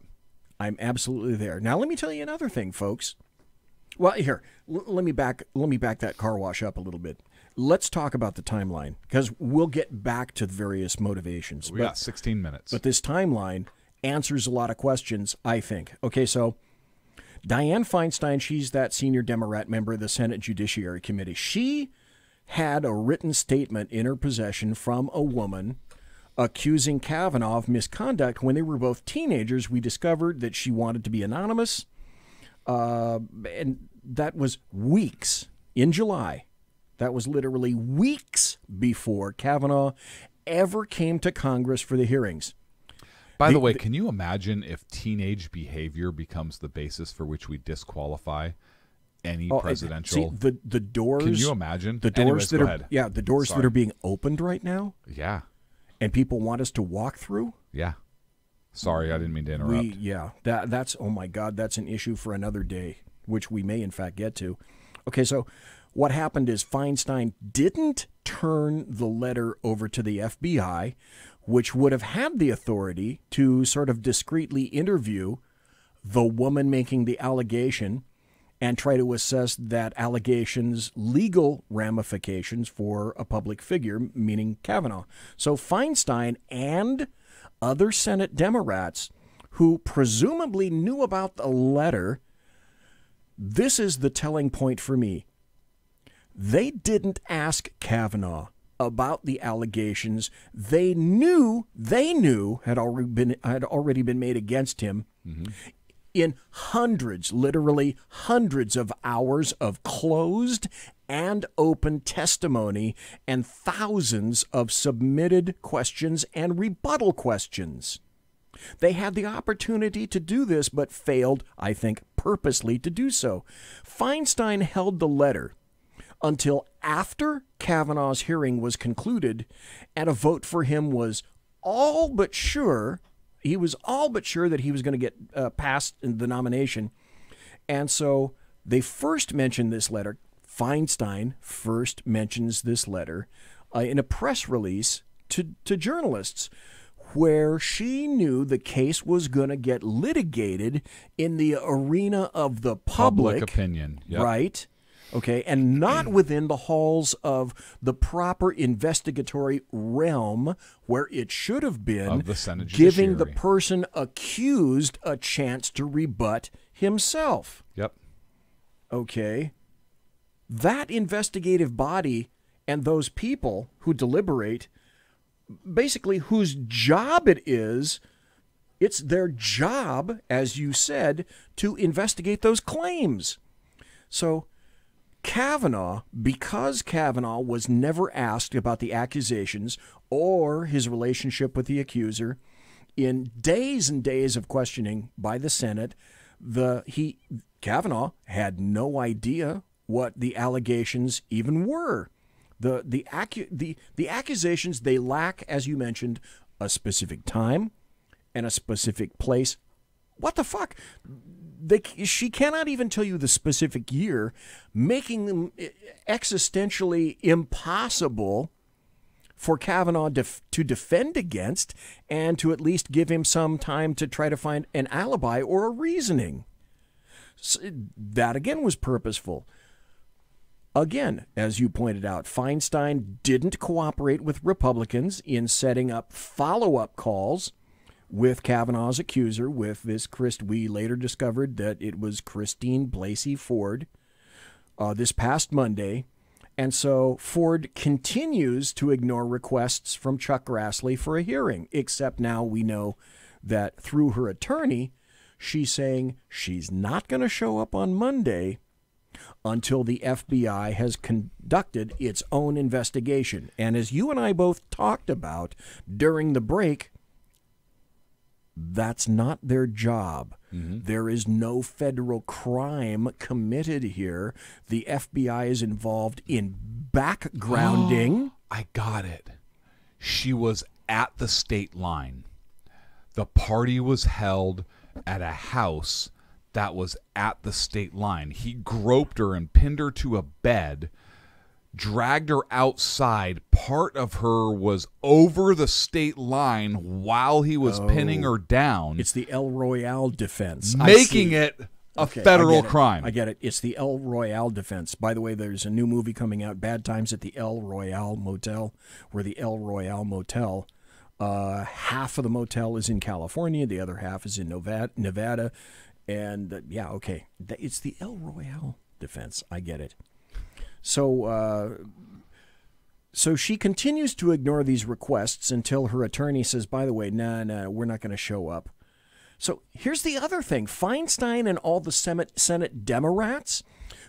I'm absolutely there. Now let me tell you another thing, folks. Well, here, let me back that car wash up a little bit. Let's talk about the timeline, because we'll get back to various motivations. We got 16 minutes. But this timeline answers a lot of questions, I think. Okay, so Dianne Feinstein, she's that senior Democrat member of the Senate Judiciary Committee. She had a written statement in her possession from a woman accusing Kavanaugh of misconduct when they were both teenagers. We discovered that she wanted to be anonymous, and that was weeks in July. That was literally weeks before Kavanaugh ever came to Congress for the hearings. By the way, can you imagine if teenage behavior becomes the basis for which we disqualify any presidential? See, the doors. Can you imagine the doors that are being opened right now? Yeah, and people want us to walk through. Yeah. Sorry, I didn't mean to interrupt. That's oh my God, that's an issue for another day, which we may in fact get to. Okay, so what happened is Feinstein didn't turn the letter over to the FBI, which would have had the authority to sort of discreetly interview the woman making the allegation and try to assess that allegation's legal ramifications for a public figure, meaning Kavanaugh. So Feinstein and other Senate Democrats who presumably knew about the letter, this is the telling point for me. They didn't ask Kavanaugh about the allegations they knew had already been made against him in literally hundreds of hours of closed and open testimony and thousands of submitted questions and rebuttal questions. They had the opportunity to do this, but failed, I think, purposely to do so. Feinstein held the letter until after Kavanaugh's hearing was concluded and a vote for him was all but sure. He was all but sure that he was going to get past the nomination. And so they first mentioned this letter. Feinstein first mentions this letter in a press release to journalists, where she knew the case was going to get litigated in the arena of the public opinion. Yep. Right? Okay, and not within the halls of the proper investigatory realm where it should have been, of the Senate giving the Judiciary. person accused a chance to rebut himself. Yep. Okay. That investigative body and those people who deliberate, basically whose job it is, it's their job, as you said, to investigate those claims. So Kavanaugh, because Kavanaugh was never asked about the accusations or his relationship with the accuser, in days and days of questioning by the Senate, Kavanaugh had no idea what the allegations even were. The accusations, they lack, as you mentioned, a specific time and a specific place. What the fuck? She cannot even tell you the specific year, making them existentially impossible for Kavanaugh to defend against and to at least give him some time to try to find an alibi or a reasoning. So that, again, was purposeful. Again, as you pointed out, Feinstein didn't cooperate with Republicans in setting up follow-up calls with Kavanaugh's accuser, with this we later discovered that it was Christine Blasey Ford this past Monday. And so Ford continues to ignore requests from Chuck Grassley for a hearing, except now we know that through her attorney, she's saying she's not going to show up on Monday until the FBI has conducted its own investigation. And as you and I both talked about during the break, that's not their job. Mm-hmm. There is no federal crime committed here. The FBI is involved in backgrounding. I got it. She was at the state line. The party was held at a house that was at the state line. He groped her and pinned her to a bed, dragged her outside. Part of her was over the state line while he was pinning her down. It's the El Royale defense. Making it a federal crime. I get it. It's the El Royale defense. By the way, there's a new movie coming out, Bad Times at the El Royale Motel, where the El Royale Motel, half of the motel is in California, the other half is in Nevada. And it's the El Royale defense. I get it. So she continues to ignore these requests until her attorney says, by the way, no, we're not going to show up. So here's the other thing. Feinstein and all the Senate Democrats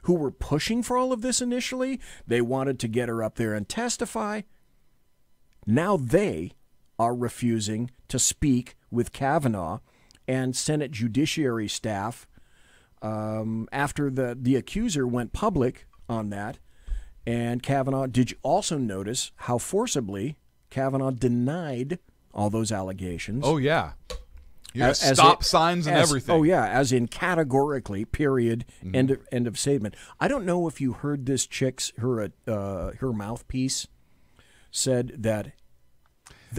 who were pushing for all of this initially, they wanted to get her up there and testify. Now they are refusing to speak with Kavanaugh and Senate Judiciary staff after the accuser went public on that. And Kavanaugh, did you also notice how forcibly Kavanaugh denied all those allegations? Oh, yeah. You have stop signs and everything. Oh, yeah, as in categorically, period, end of statement. I don't know if you heard this chick's, her mouthpiece said that.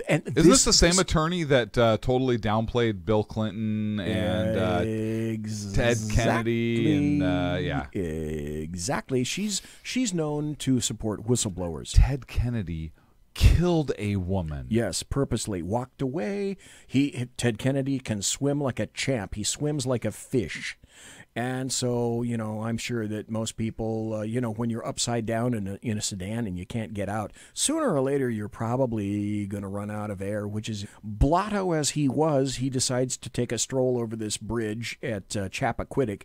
Isn't this the same attorney that totally downplayed Bill Clinton and Ted Kennedy and exactly. She's known to support whistleblowers. Ted Kennedy killed a woman. Yes, purposely walked away. Ted Kennedy can swim like a champ. He swims like a fish. And so, I'm sure that most people, when you're upside down in a sedan and you can't get out, sooner or later you're probably going to run out of air, which is blotto as he was. He decides to take a stroll over this bridge at Chappaquiddick,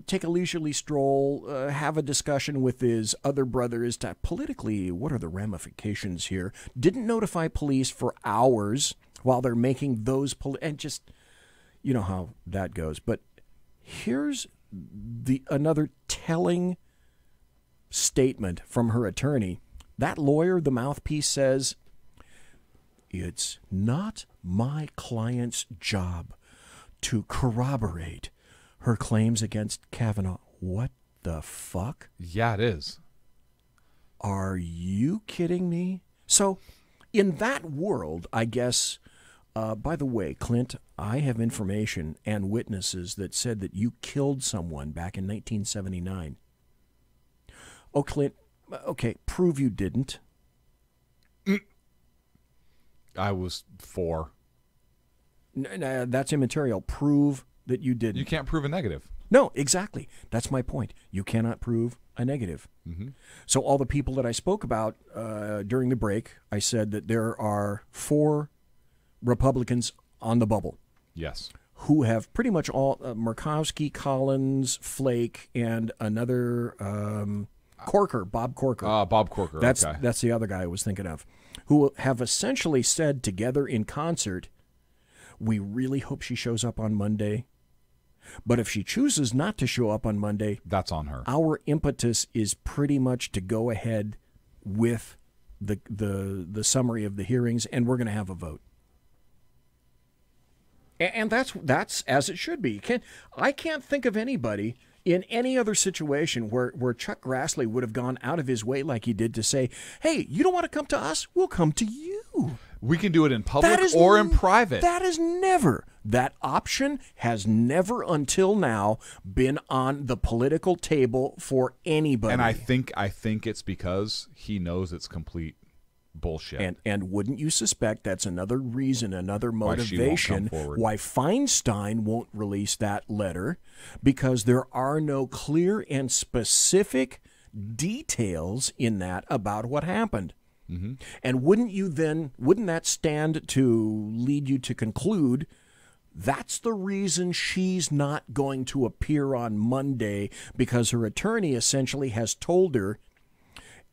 take a leisurely stroll, have a discussion with his other brother as to politically, what are the ramifications here? Didn't notify police for hours while they're making those, and just, you know how that goes. But here's another telling statement from her attorney, that lawyer, the mouthpiece, says, it's not my client's job to corroborate her claims against Kavanaugh. What the fuck? Yeah, it is. Are you kidding me? So, in that world, I guess, by the way, Clint, I have information and witnesses that said that you killed someone back in 1979. Oh, Clint, okay, prove you didn't. I was 4. No, that's immaterial. Prove that you didn't. You can't prove a negative. No, exactly. That's my point. You cannot prove a negative. Mm-hmm. So all the people that I spoke about during the break, I said that there are 4 Republicans on the bubble. Yes. Who have pretty much all, Murkowski, Collins, Flake, and another Corker, Bob Corker. Bob Corker, okay. That's the other guy I was thinking of, who have essentially said together in concert, we really hope she shows up on Monday. But if she chooses not to show up on Monday, that's on her. Our impetus is pretty much to go ahead with the summary of the hearings, and we're going to have a vote. And that's as it should be. I can't think of anybody in any other situation where Chuck Grassley would have gone out of his way like he did to say, hey, you don't want to come to us? We'll come to you. We can do it in public or in private. That option has never until now been on the political table for anybody. And I think it's because he knows it's complete bullshit. And wouldn't you suspect that's another reason, another motivation why Feinstein won't release that letter, because there are no clear and specific details in that about what happened. Mm-hmm. And wouldn't that stand to lead you to conclude that's the reason she's not going to appear on Monday, because her attorney essentially has told her,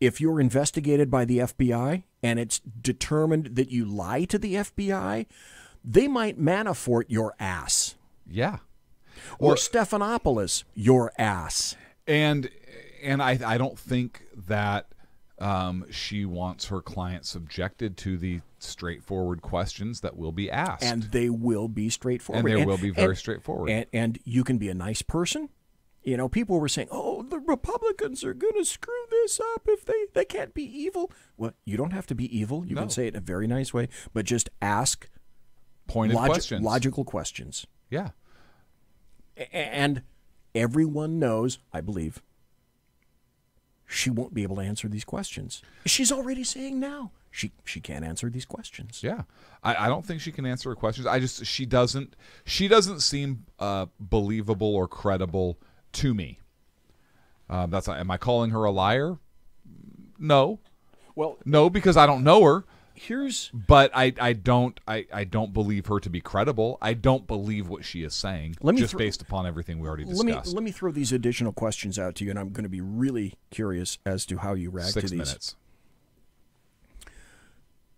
if you're investigated by the FBI and it's determined that you lie to the FBI, they might Manafort your ass. Yeah. Or Stephanopoulos your ass. And I don't think that she wants her client subjected to the straightforward questions that will be asked. And they will be straightforward. And they will be very straightforward. And you can be a nice person. You know, people were saying, oh, the Republicans are going to screw this up if they can't be evil. Well, you don't have to be evil. You can say it in a very nice way, but just ask pointed questions. Logical questions. Yeah. And everyone knows, I believe, she won't be able to answer these questions. She's already saying now she can't answer these questions. Yeah. I don't think she can answer her questions. She doesn't seem believable or credible to me. Am I calling her a liar? No. Well, no, because I don't know her. But I don't believe her to be credible. I don't believe what she is saying, based upon everything we already discussed. Let me throw these additional questions out to you, and I'm going to be really curious as to how you react to these. 6 minutes.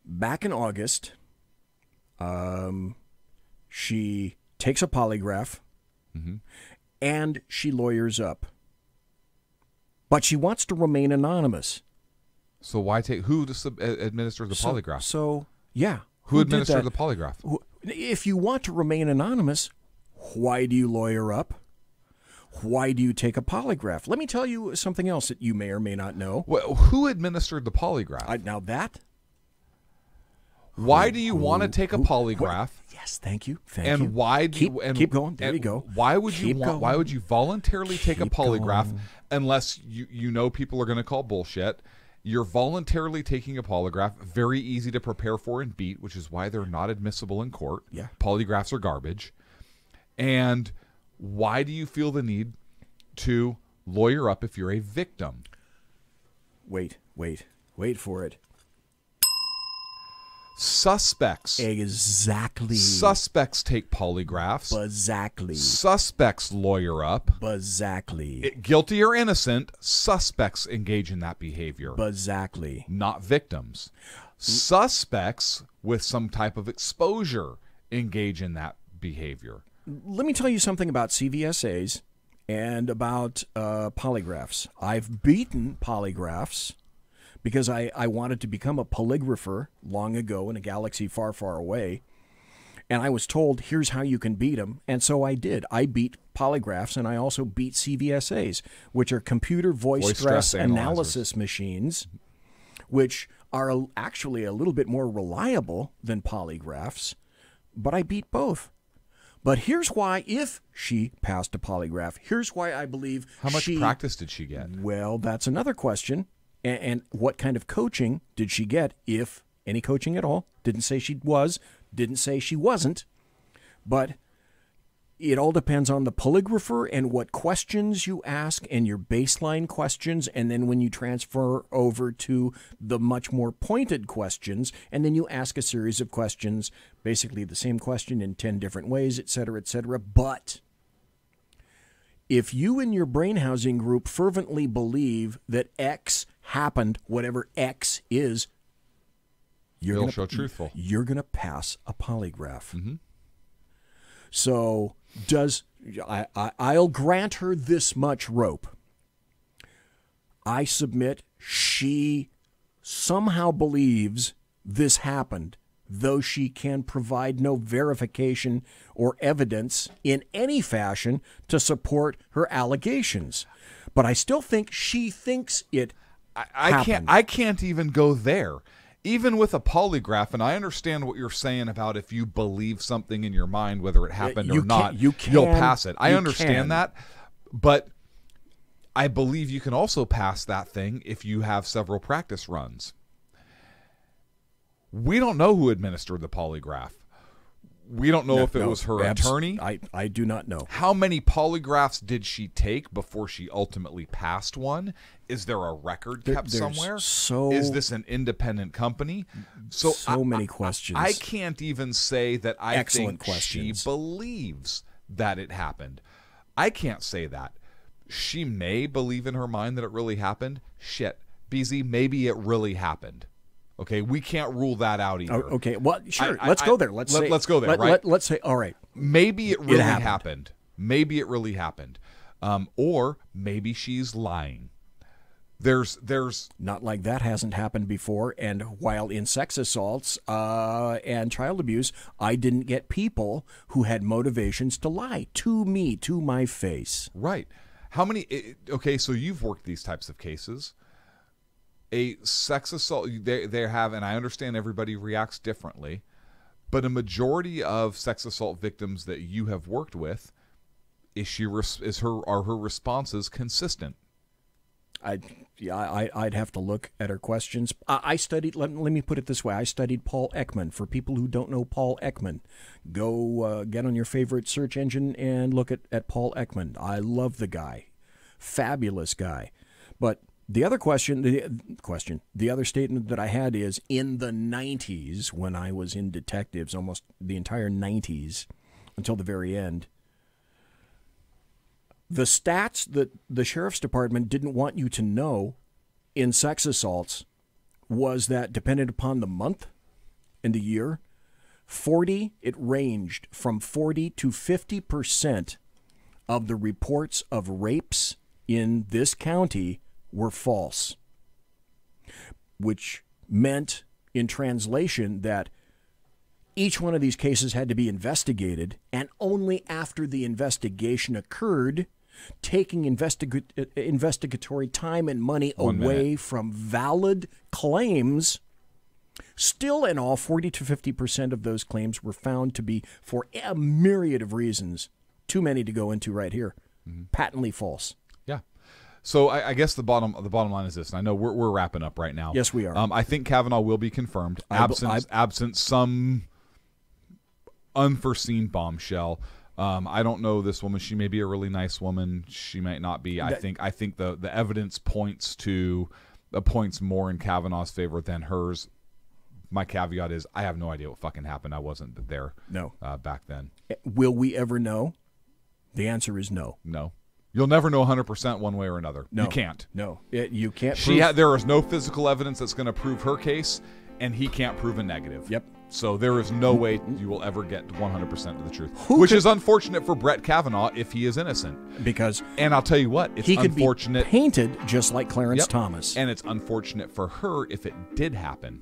Back in August, she takes a polygraph, and she lawyers up. But she wants to remain anonymous. So why take who administers the polygraph? Yeah. Who administered the polygraph? If you want to remain anonymous, why do you lawyer up? Why do you take a polygraph? Let me tell you something else that you may or may not know. Well, who administered the polygraph? Now that. Why do you want to take a polygraph? Yes, thank you. And why do you keep going? There you go. Why would you voluntarily take a polygraph unless you know people are going to call bullshit? You're voluntarily taking a polygraph, very easy to prepare for and beat, which is why they're not admissible in court. Yeah. Polygraphs are garbage. And why do you feel the need to lawyer up if you're a victim? Wait for it. Suspects. Exactly. Suspects take polygraphs. Exactly. Suspects lawyer up. Exactly. Guilty or innocent, suspects engage in that behavior. Exactly. Not victims. Suspects with some type of exposure engage in that behavior. Let me tell you something about CVSAs and about polygraphs. I've beaten polygraphs because I wanted to become a polygrapher long ago in a galaxy far, far away. And I was told, here's how you can beat them. And so I did. I beat polygraphs, and I also beat CVSAs, which are computer voice stress analysis machines, which are actually a little bit more reliable than polygraphs. But I beat both. But here's why, if she passed a polygraph, here's why I believe How much practice did she get? Well, that's another question. And what kind of coaching did she get, if any coaching at all? Didn't say she was, didn't say she wasn't. But it all depends on the polygrapher and what questions you ask and your baseline questions. And then when you transfer over to the much more pointed questions, and then you ask a series of questions, basically the same question in 10 different ways, et cetera, et cetera. But if you and your brain housing group fervently believe that X happened, whatever X is, you're going to pass a polygraph. Mm-hmm. So I'll grant her this much rope. I submit she somehow believes this happened, though she can provide no verification or evidence in any fashion to support her allegations. But I still think she thinks it happened. I can't even go there. Even with a polygraph, and I understand what you're saying about if you believe something in your mind, whether it happened or not, you'll pass it. I understand that, but I believe you can also pass that thing if you have several practice runs. We don't know who administered the polygraph. We don't know if it was her attorney. I do not know. How many polygraphs did she take before she ultimately passed one? Is there a record kept somewhere? Is this an independent company? So many questions. I can't even say that I think she believes that it happened. I can't say that. She may believe in her mind that it really happened. Shit, BZ, maybe it really happened. Okay, we can't rule that out either. Okay, well, sure. Let's go there. Let's go there, right? Let's say, all right. Maybe it really happened. Maybe it really happened. Or maybe she's lying. There's not like that hasn't happened before. And while in sex assaults and child abuse, I didn't get people who had motivations to lie to me, to my face. Right. How many? Okay, so you've worked these types of cases. A sex assault, they have, and I understand everybody reacts differently, but a majority of sex assault victims that you have worked with, are her responses consistent? I'd have to look at her questions. I studied. Let me put it this way: I studied Paul Ekman. For people who don't know Paul Ekman, go get on your favorite search engine and look at Paul Ekman. I love the guy, fabulous guy, but. The other the other statement that I had is, in the 90s, when I was in detectives, almost the entire 90s until the very end, the stats that the sheriff's department didn't want you to know in sex assaults was that, dependent upon the month and the year, it ranged from 40 to 50% of the reports of rapes in this county were false, which meant in translation that each one of these cases had to be investigated, and only after the investigation occurred, taking investigatory time and money away from valid claims, still in all 40 to 50% of those claims were found to be, for a myriad of reasons, too many to go into right here, patently false. So I guess the bottom line is this, and I know we're wrapping up right now. Yes, we are. I think Kavanaugh will be confirmed, absent some unforeseen bombshell. I don't know this woman. She may be a really nice woman. She might not be. I think the evidence points more in Kavanaugh's favor than hers. My caveat is I have no idea what fucking happened. I wasn't there. Back then. Will we ever know? The answer is no. No. You'll never know 100% one way or another. No, you can't. No, you can't. There is no physical evidence that's going to prove her case, and he can't prove a negative. Yep. So there is no way you will ever get 100% of the truth, which is unfortunate for Brett Kavanaugh if he is innocent. And I'll tell you what, it's he could unfortunate. Be painted just like Clarence Thomas. And it's unfortunate for her if it did happen.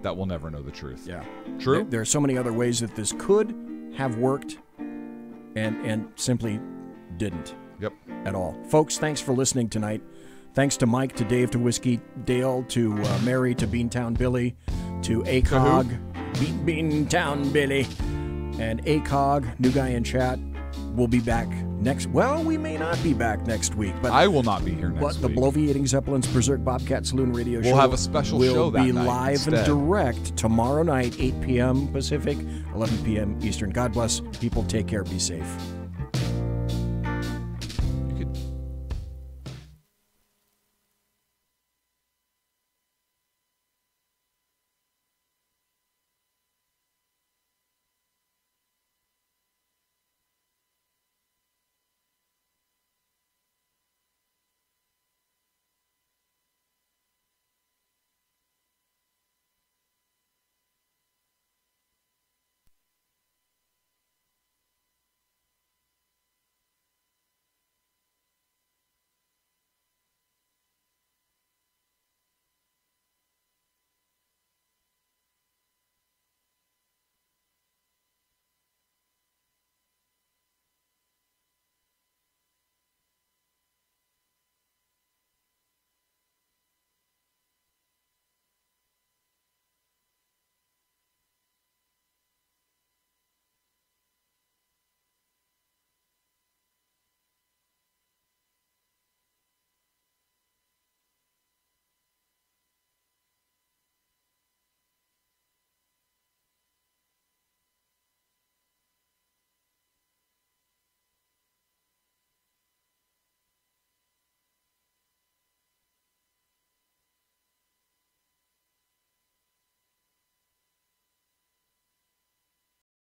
That we'll never know the truth. Yeah. True? There are so many other ways that this could have worked and simply didn't. Yep. At all. Folks, thanks for listening tonight. Thanks to Mike, to Dave, to Whiskey Dale, to Mary, to Beantown Billy, to ACOG, Beantown Billy, and ACOG, new guy in chat. We'll be back next. Well, we may not be back next week, but I will not be here next week. But the Bloviating Zeppelins Berserk Bobcat Saloon Radio Show. We'll have a special show that night. Will be live and direct tomorrow night, 8 p.m. Pacific, 11 p.m. Eastern. God bless people. Take care. Be safe.